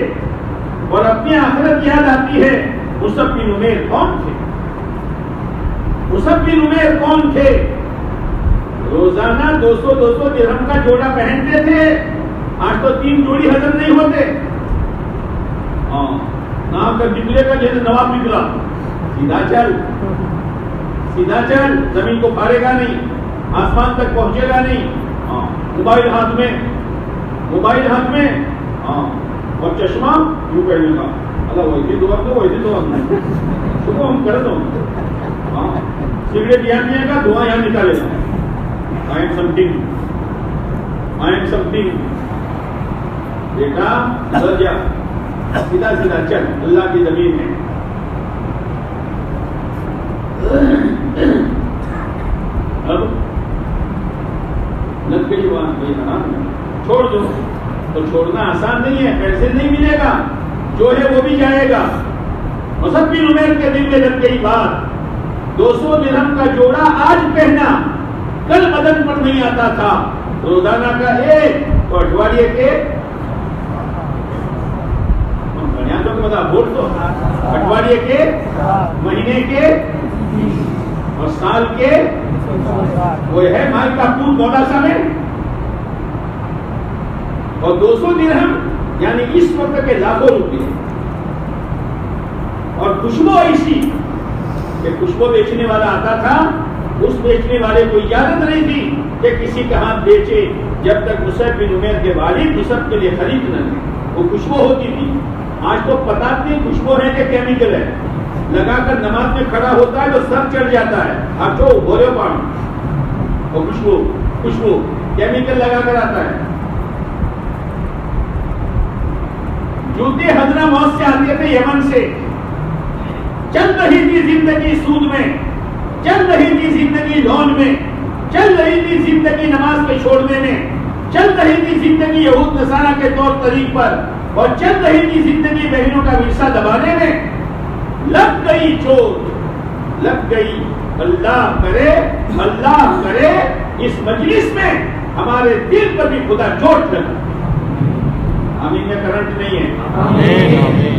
اور اپنی آخرت یاد آتی ہے. مصعب بن عمیر کون تھے؟ مصعب بن عمیر کون تھے؟ روزانہ 200 درہم کا جوڑا پہنتے تھے. آج تو 3 جوڑی ہضم نہیں ہوتے. ہاں نام کا نکلے کا جیسے نواب نکلا, سیدھا چل, زمین کو پھاڑے گا نہیں, آسمان تک پہنچے گا نہیں. ہاں موبائل ہاتھ میں, ہاں, اور چشمہ یوں کہنے کا اللہ ویسے دعا صبح ہم کر دو. ہاں سگریٹ یہاں پیے گا, دعا یہاں نکالے گا. I am something. بیٹا ادھر جا, سیدھا چل, اللہ کی زمین ہے. اب لگ گئی بات, کوئی حرام ہے چھوڑ دو. تو چھوڑنا آسان نہیں ہے, پیسے نہیں ملے گا, جو ہے وہ بھی جائے گا. مصعب بن عمیر کے دل میں لگ گئی بات. 200 درہم کا جوڑا آج پہنا, کل بدن پر نہیں آتا تھا. روزانہ کا ایک, تو اٹھواریے کے ووٹ تو اٹھواریے کے, مہینے کے, اور سال کے, وہ ہے مال کا پور مودا میں. اور 200 درہم یعنی اس وقت کے لاکھوں روپے. اور خوشبو ایسی کہ خوشبو بیچنے والا آتا تھا, اس بیچنے والے کو اجازت نہیں تھی کہ کسی کا ہاتھ بیچے جب تک مصعب بن عمیر کے والد مصعب کے لیے خرید نہ لیں. وہ خوشبو ہوتی تھی. آج تو پتا نہیں خوشبو ہے کہ کیمیکل ہے. لگا کر نماز میں کھڑا ہوتا ہے تو سر چڑھ جاتا ہے. آپ جو بولے پاؤں, وہ خوشبو کیمیکل لگا کر آتا ہے. جوتے حضرموت سے آتے تھے یمن سے. چل رہی تھی زندگی سود میں, چل رہی تھی زندگی لون میں, چل رہی تھی زندگی نماز کے چھوڑنے میں, چل رہی تھی زندگی یہود نصارہ کے طور طریق پر, اور چل رہی تھی زندگی بہنوں کا ورثہ دبانے میں. لگ گئی چوٹ, لگ گئی. اللہ کرے اس مجلس میں ہمارے دل پر بھی خدا چوٹ لگا. آمین میں کرنٹ نہیں ہے. آمین.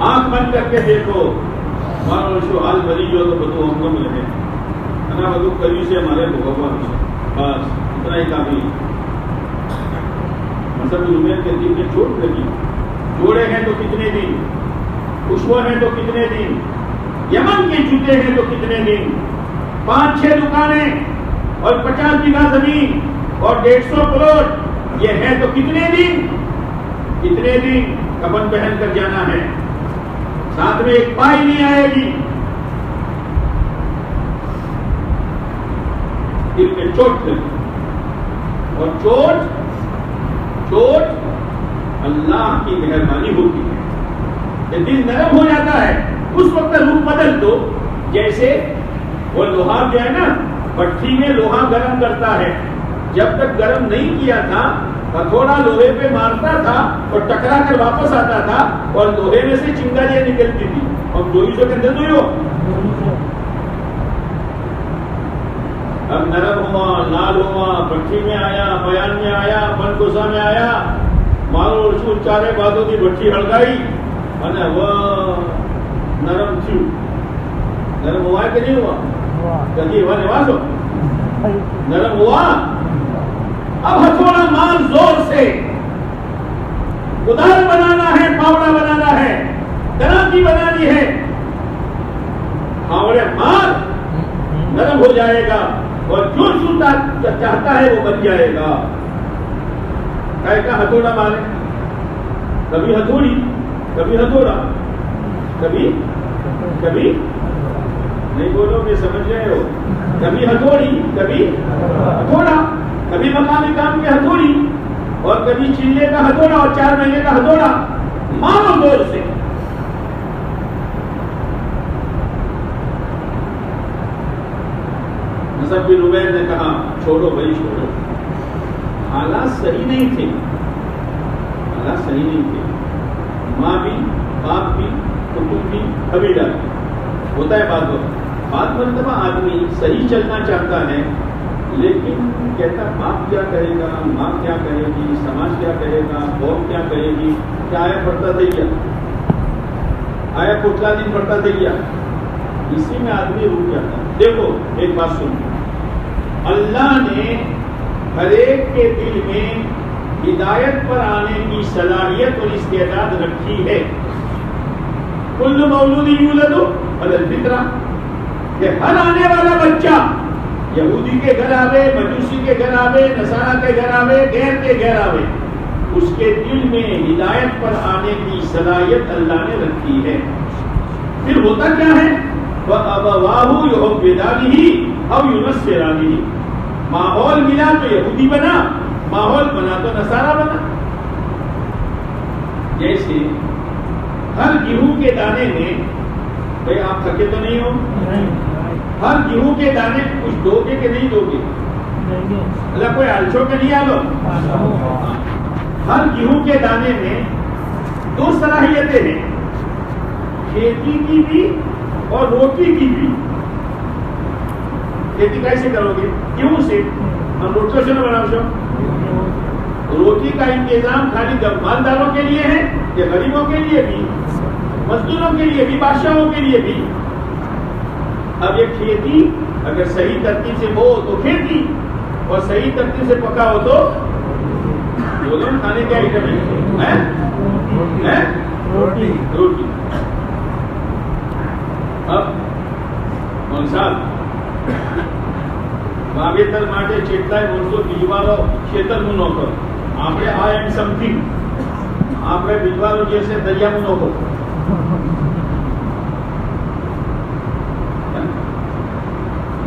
آنکھ بند کر کے دیکھو, مانو شو حال مریض ہو تو بدو ہم کو ملے انا بدو کبھی سے ہمارے بھگوان سے, بس اتنا ہی کافی. مصعب بن عمیر کے دل میں چوٹ لگی. جوڑے ہیں تو کتنے دن, خوشبو ہیں تو کتنے دن, یمن کے جوتے ہیں تو کتنے دن, 5-6 دکانیں اور 50 بیگھہ زمین اور 150 پلاٹ, یہ ہے تو کتنے دن. کفن پہن کر جانا ہے, ساتھ میں ایک پائی نہیں آئے گی. دل میں چوٹ لگی. اور چوٹ اللہ کی مہربانی ہوتی ہے. جب دل نرم ہو جاتا ہے اس وقت روح بدل دو. جیسے وہ لوہا جو ہے نا بھٹی میں لوہا گرم کرتا ہے, جب تک گرم نہیں کیا تھا ہتھوڑا لوہے پہ مارتا تھا اور ٹکرا کر واپس آتا تھا اور لوہے میں سے چنگاریاں نکلتی تھی. اب 200 کے اندر دو اب نرم ہوا, لال ہوا, بھٹی میں آیا, بیان میں آیا, من گسا میں آیا, مارو رسول چارے باتوں کی بھٹی ہڑکائی અને وہ نرم تھયું. نرم ہوا کہ نہیں ہوا؟ کبھی ہوا نوازو نرم ہوا. اب ہتھوڑا مار زور سے, ادار بنانا ہے, پاوڑا بنانا ہے, دراتی بنانی ہے, پاوڑے مار نرم ہو جائے گا اور جو چاہتا ہے وہ بن جائے گا. کا ہتھوڑا مارے, کبھی ہتھوڑی, کبھی ہتھوڑا, کبھی کبھی نہیں بولو کہ سمجھ گئے ہو, کبھی ہتھوڑی, کبھی ہتھوڑا, کبھی مقامی کام کے ہتھوڑی اور کبھی چلے کا ہتھوڑا اور 4 مہینے کا ہتھوڑا. مارو زور سے. مصعب بن عمیر نے کہا چھوڑو بھائی چھوڑو, حالات صحیح نہیں تھے, حالات صحیح نہیں تھے. ماں بھی, باپ بھی, کتب بھی, قبیلہ بھی ہوتا ہے. بات مرتبہ آدمی صحیح چلنا چاہتا ہے لیکن کہتا باپ کیا کہے گا, ماں کیا کہے گی, سماج کیا کہے گا, قوم کیا کہے گی, کیا آیا پڑھتا تھا کیا, آیا پٹلا دن پڑھتا تھا کیا, اسی میں آدمی رک جاتا ہے. دیکھو ایک بات سن, اللہ نے ہر ایک کے دل میں ہدایت پر آنے کی صلاحیت اور استعداد رکھی ہے. کل مولود یولد علی الفطرہ, کہ ہر آنے والا بچہ یہودی کے گھر آوے, مجوسی کے گھر آوے, نصارہ کے گھر آوے, غیر کے گھر آوے, اس کے دل میں ہدایت پر آنے کی صلاحیت اللہ نے رکھی ہے. پھر ہوتا کیا ہے, وَأَبَوَاهُ يُحَوِّدَانِهِ أَوْ يُنَصِّرَانِهِ, ماحول ملا تو یہودی بنا, ماحول بنا تو نصارہ بنا. جیسے ہر گیہوں کے دانے میں, بھائی آپ تھکے تو نہیں ہو, ہر گیہوں کے دانے کچھ دو گے کہ نہیں دو گے, اللہ کوئی آلچو کے نہیں آلو. ہر گیہوں کے دانے میں 2 صلاحیتیں ہیں, کھیتی کی بھی اور روٹی کی بھی. کھیتی کیسے کرو گے, گیہوں سے, ہم روٹیوں سے نہ بناؤ. روٹی کا انتظام خالی مالداروں کے لیے ہے یا غریبوں کے لیے بھی, مزدوروں کے لیے بھی, بادشاہوں کے لیے بھی. اب یہ کھیتی اگر صحیح ترتیب سے ہو تو کھیتی, اور صحیح ترتیب سے پکا ہو تو بولو کھانے کے آئٹم ہے روٹی. اب کون صاحب વાવેતર માટે જેટલાય વર્ષો બીજવારો ખેતરનું ન કરો, આપણે આ એમ સમથિંગ આપણે બીજવારો જે છે દરિયાનું ન કરો.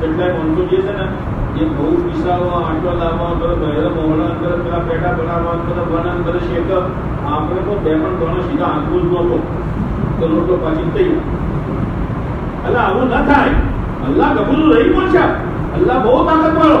કેટલાય માણસો જે છે ને એ બહુ પીસાવા, આટલો લાવવા, બહેરા મોહળા અંદર પેલા પેટા બનાવવા, બધા બનાવ કરે છે કે આપણે તો 2 ગણો સીધા આંકવું જ નહોતો તો રોટલો પાછી તૈયાર. અલ્લાહ આવું ન થાય. અલ્લાહ કબૂલ રહી પહોંચ્યા, અલ્લાહ બહુ તાકાત વાળો.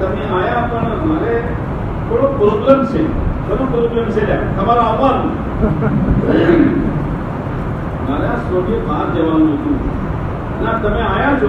તમે આયા પણ મારે થોડો પ્રોબ્લેમ છે, ઘણો પ્રોબ્લેમ છે, તમારો આવવાનું મારે આ સોડિયે બહાર જવાનું હતું ના, તમે આયા છો,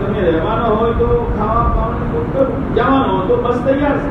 તમે રહેવાનો હોય તો ખાવા પાવાનું તો જવાનો હોય તો બસ તૈયાર છે.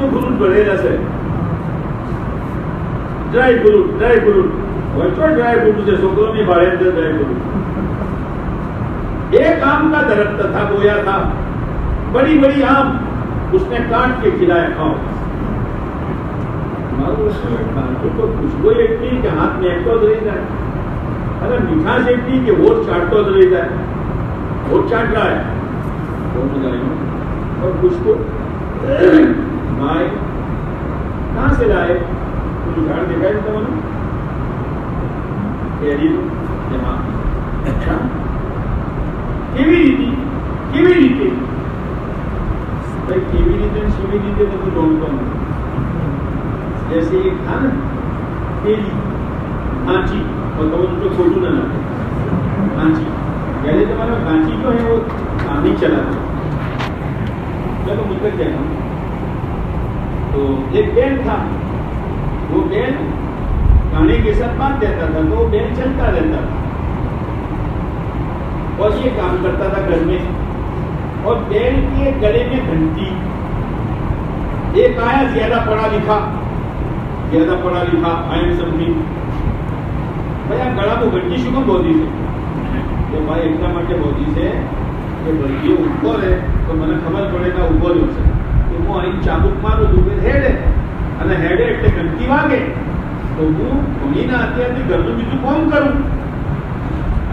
તો ઘણું ભરેલા છે. ڈرائی فروٹ ڈرائی فروٹ سے سوکروں میں بڑے اندر ڈرائی فروٹ. ایک آم کا درخت تھا, بویا تھا, بڑی بڑی آم, اس نے کاٹ کے کھلایا, کھاؤ. خوشبو اتنی کہ ہاتھ میں ایک تو رہتا ہے, ارے مٹھاس اتنی کہ ووٹ چاٹتا رہتا ہے, ووٹ چاٹ رہا ہے. اور خوشبو مائے کہاں سے لائے, کچھ جھاڑ دیکھا ہے تمہیں جمع. اچھا کیوی ریتی بھائی, کیوی ریتے سیوی ریتے تو ڈھونڈتا ہوں. جیسے ایک تھا نا تیلی کانچی, اور تو جو فوٹو نہ لاتے کانچی, پہلے تمہارا کانچی جو ہے وہ نہیں چلاتا. چلو مجھ تک کہتا ہوں. تو ایک بیل تھا, وہ بیل کانے کے ساتھ باندھ دیتا تھا تو وہ بیل چلتا رہتا تھا اور یہ کام کرتا تھا گھر میں. اور بیل کے گلے میں گھنٹی. ایک آیا زیادہ پڑھا لکھا آئی ایم سمتھنگ بھائی گڑا کو گھنٹی شکم بودی سے کہ بھائی اتنا مٹے بودی سے کہ یہ اوپر ہے تو میں نے خبر پڑے گا اوپر ہو سکے تو وہ آئی چابک مارو دوبے ہیڈ ہے અને હેડે એટલે ઘંટી વાગે તો હું ભણીને અત્યારથી ઘરનું બીજું કોમ કરું.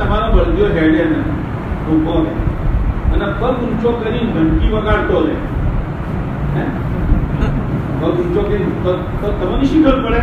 તમારો બળદિયો હેડે ને ઊભો રહે અને પગ ઊંચો કરીને ઘંટી વગાડતો રહે, પગ ઊંચો કરીને તો તમને શી ખબર પડે.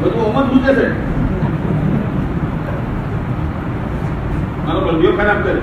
બધું ઓમત પૂછે છે, મારો બળદિયો ખરાબ કરે.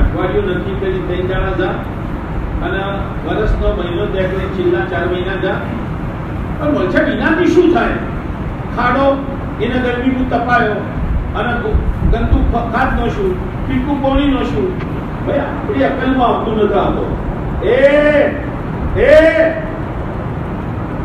અઠવાડિયું નક્કી કરી 3 દાડા જા અને વર્ષનો મહિનો ત્યાં કરી છેલ્લા 4 મહિના જા. પણ મળશે વિનાથી શું થાય? ખાડો એને ગરમીનું તપાયો અને ગંદુ ખાદ નો શું, પીકું પાણી નો શું. ભાઈ આપણી અકલમાં આવતું નથી આવતો.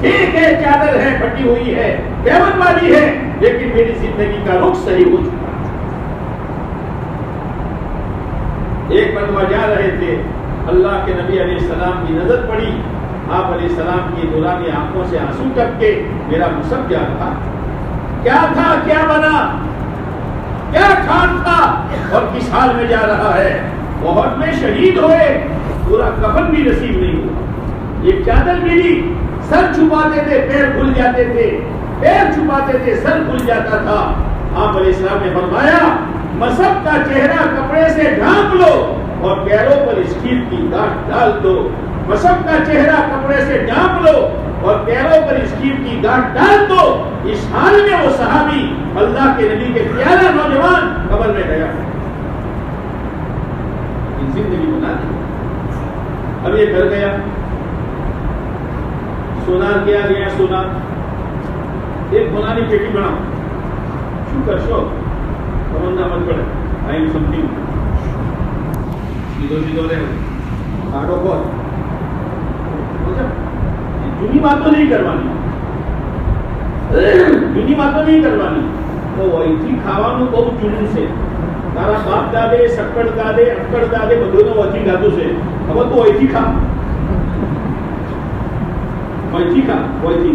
ٹھیک ہے چادر ہے پھٹی ہوئی ہے پیون والی ہے لیکن میری زندگی کا رخ صحیح ہو چکا. ایک مرتبہ جا رہے تھے, اللہ کے نبی علیہ السلام کی نظر پڑی, آپ علیہ السلام کی نورانی آنکھوں سے آنسو ٹپکے. میرا مصحف کیا تھا, کیا تھا, کیا بنا, کیا کھان تھا اور کس حال میں جا رہا ہے. بہت میں شہید ہوئے, پورا کفن بھی نصیب نہیں ہوا. ایک چادر ملی, سر چھپاتے تھے پیر کھل جاتے تھے, پیر چھپاتے تھے سر کھل جاتا تھا. آپ علیہ السلام نے فرمایا مصحف کا چہرہ کپڑے سے ڈھانپ لو اور پیروں پر اسٹیل کی گاٹھ ڈال دو. مصحف کا چہرہ کپڑے سے ڈھانپ لو اور پیروں پر اسٹیل کی گاٹھ ڈال دو. اس حال میں وہ صحابی اللہ کے نبی کے پیارا نوجوان قبر میں گیا. زندگی بنا دی. اب یہ گھر گیا, سونا کیا گیا, سونا ایک بنانی پیٹی بناؤ, شکر شو تمنا مت پڑے, آئی ایم سم تھنگ سیدھو سیدھو رہے کاٹو کو جنی بات تو نہیں کروانی, جنی بات تو نہیں کروانی. تو وہی کھاવાનું બહુ જૂનું છે. તારા બાપ દાદે સક્કડ દાદે અક્કડ દાદે બધું વહીથી ખાધું છે. હવે તું વહીથી ખા, વહીથી ખા, વહીથી.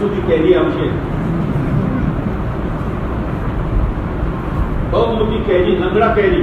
સુધી કેરી આવશે, બહુ મોટી કેરી, લંગડા કેરી.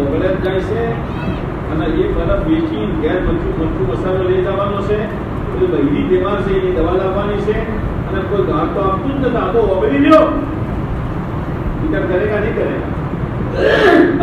ઓગળે જાય છે અને એ બરફ વેચી ઘેર મરચું મસાલો લઈ જવાનો છે, કોઈ બૈરી બીમાર છે એની દવા લાવવાની છે અને કોઈ ઘાટ તો આપતું જ નથી. આ તો ઓગળી લ્યો, વિચાર કરેગા નહીં કરેગા.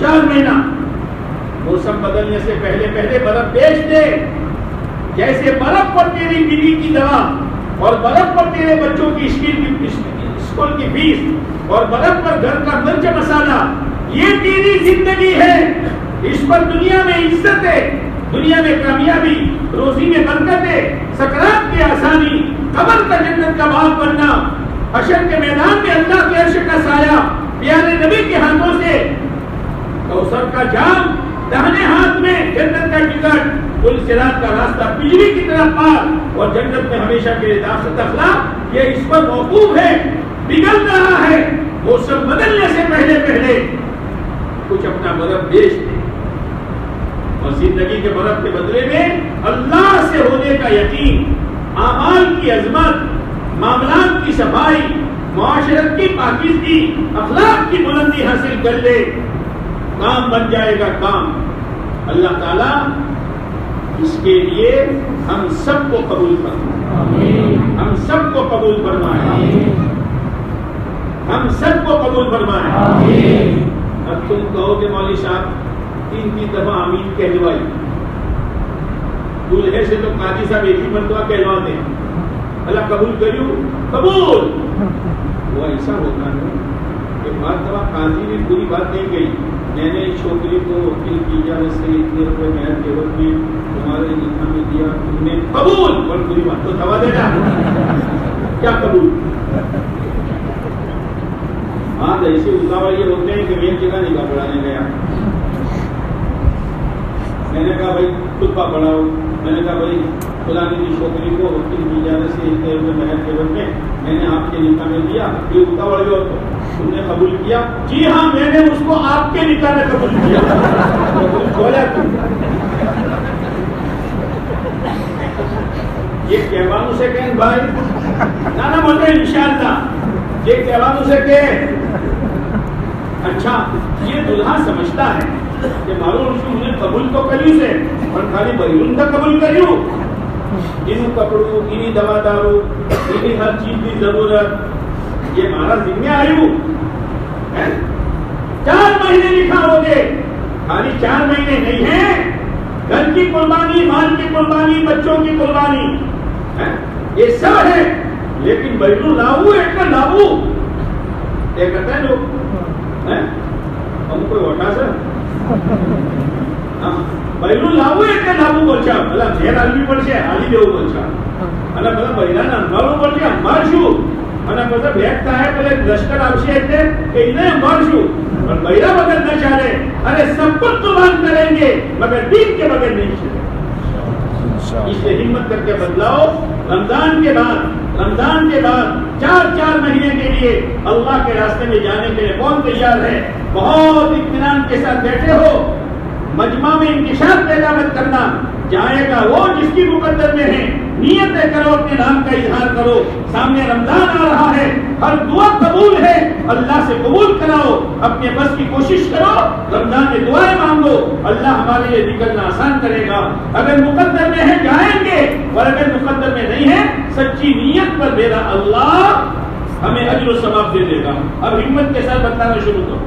4 مہینہ موسم بدلنے سے پہلے پہلے برف بیچ دے، جیسے برف پر تیری بیوی کی دوا اور برف پر تیرے بچوں کی اسکول کی فیس اور برف پر گھر کا مرچ مسالہ، یہ تیری زندگی ہے، اس پر دنیا میں عزت ہے، دنیا میں کامیابی، روزی میں برکت ہے، سکرات کی آسانی، قبر کا جنت کا باغ بننا، حشر کے میدان میں اللہ کے عرش کا سایہ، پیارے نبی کے ہاتھوں سے کوثر کا جام، دہنے ہاتھ میں جنت کا ٹکٹ، پل صراط کا راستہ بجلی کی طرح پار اور جنت میں ہمیشہ کے لیے داخلہ، یہ اس پر موقوف ہے، بگڑ رہا ہے، موسم بدلنے سے پہلے پہلے کچھ اپنا برف بیچ دے اور زندگی کے برف کے بدلے میں اللہ سے ہونے کا یقین، اعمال کی عظمت، معاملات کی صفائی، معاشرت کی پاکیزگی، اخلاق کی بلندی حاصل کر لے، کام بن جائے گا کام۔ اللہ تعالیٰ اس کے لیے ہم سب کو قبول فرمائے، ہم سب کو قبول فرمائے، ہم سب کو قبول فرمائے۔ اب تم کہو کہ مولوی صاحب 3 دفعہ آمین کہلوائی، دولہے سے تو قاضی صاحب ایک ہی مرتبہ کہلوا دیں، اللہ قبول کریو، قبول۔ وہ ایسا ہوتا ہے کہ بات دفعہ قاضی نے پوری بات نہیں کہی، میں نے چھوکری کو وکیل کی اجازت سے اتنے روپے مہر کے وقت میں تمہارے نکاح میں دیا، تم نے قبول، اور پوری بات تو دوا دینا کیا قبول؟ آج ایسے اتاوڑ یہ ہوتے ہیں کہ میں ایک جگہ نکاح پڑھانے گیا، میں نے کہا بھائی خطبہ پڑھاؤ، میں نے کہا بھائی فلانی کی چھوکری کو وکیل کی اجازت سے اتنے روپے مہر کے وقت میں نے آپ کے نکاح میں دیا، یہ اتاوڑ جو تم نے قبول کیا؟ جی ہاں، میں نے اس کو آپ کے نکاح میں قبول کیا۔ یہ کہوانوں سے کہیں بھائی نانا بول رہے انشاءاللہ، یہ کہوانوں سے کہ اچھا یہ دلہا سمجھتا ہے کہ معلوم نے قبول تو کریو سے اور خالی بیرون کا قبول کریو، انہوں کپڑوں، انہی دوا دارو، انہی ہر چیز کی ضرورت، یہ ہمارا ذمہ آئیو 4 مہینے لکھا ہو گے، خالی 4 مہینے نہیں ہیں، گھر کی قربانی، مال کی قربانی، بچوں کی قربانی، یہ سب ہے، لیکن بیرون لاؤ ایک کا لاؤ یہ کرتا ہے لوگ ہم کوئی ہوتا سر بیرون لاؤ ایک کا لاؤ بچا مطلب زیر عالمی پڑھے حالی دیو بچا مطلب بیران انباروں پڑھے انبار شو مطلب بھیگتا ہے پہلے لشکر آوشی ہے کہ انہیں انبار شو اور بیرہ بغیر نہ چاہے ارے سب کچھ قربان کریں گے مگر دین کے بغیر نہیں چاہے، اس سے ہمت کر کے بدلاؤ۔ رمضان کے بعد 4 مہینے کے لیے اللہ کے راستے میں جانے کے لیے کون تیار ہے؟ بہت اطمینان کے ساتھ بیٹھے ہو، مجمع میں انکشاف پیدا مت کرنا، جائے گا وہ جس کی مقدر میں ہے، نیتیں کرو، اپنے نام کا اظہار کرو، سامنے رمضان آ رہا ہے، ہر دعا قبول ہے، اللہ سے قبول کراؤ، اپنے بس کی کوشش کرو، رمضان میں دعائیں مانگو، اللہ ہمارے لیے نکلنا آسان کرے گا۔ اگر مقدر میں ہے جائیں گے، اور اگر مقدر میں نہیں ہے سچی نیت پر میرا اللہ ہمیں اجر و ثواب دے دے گا۔ اب ہمت کے ساتھ بتانا شروع کرو۔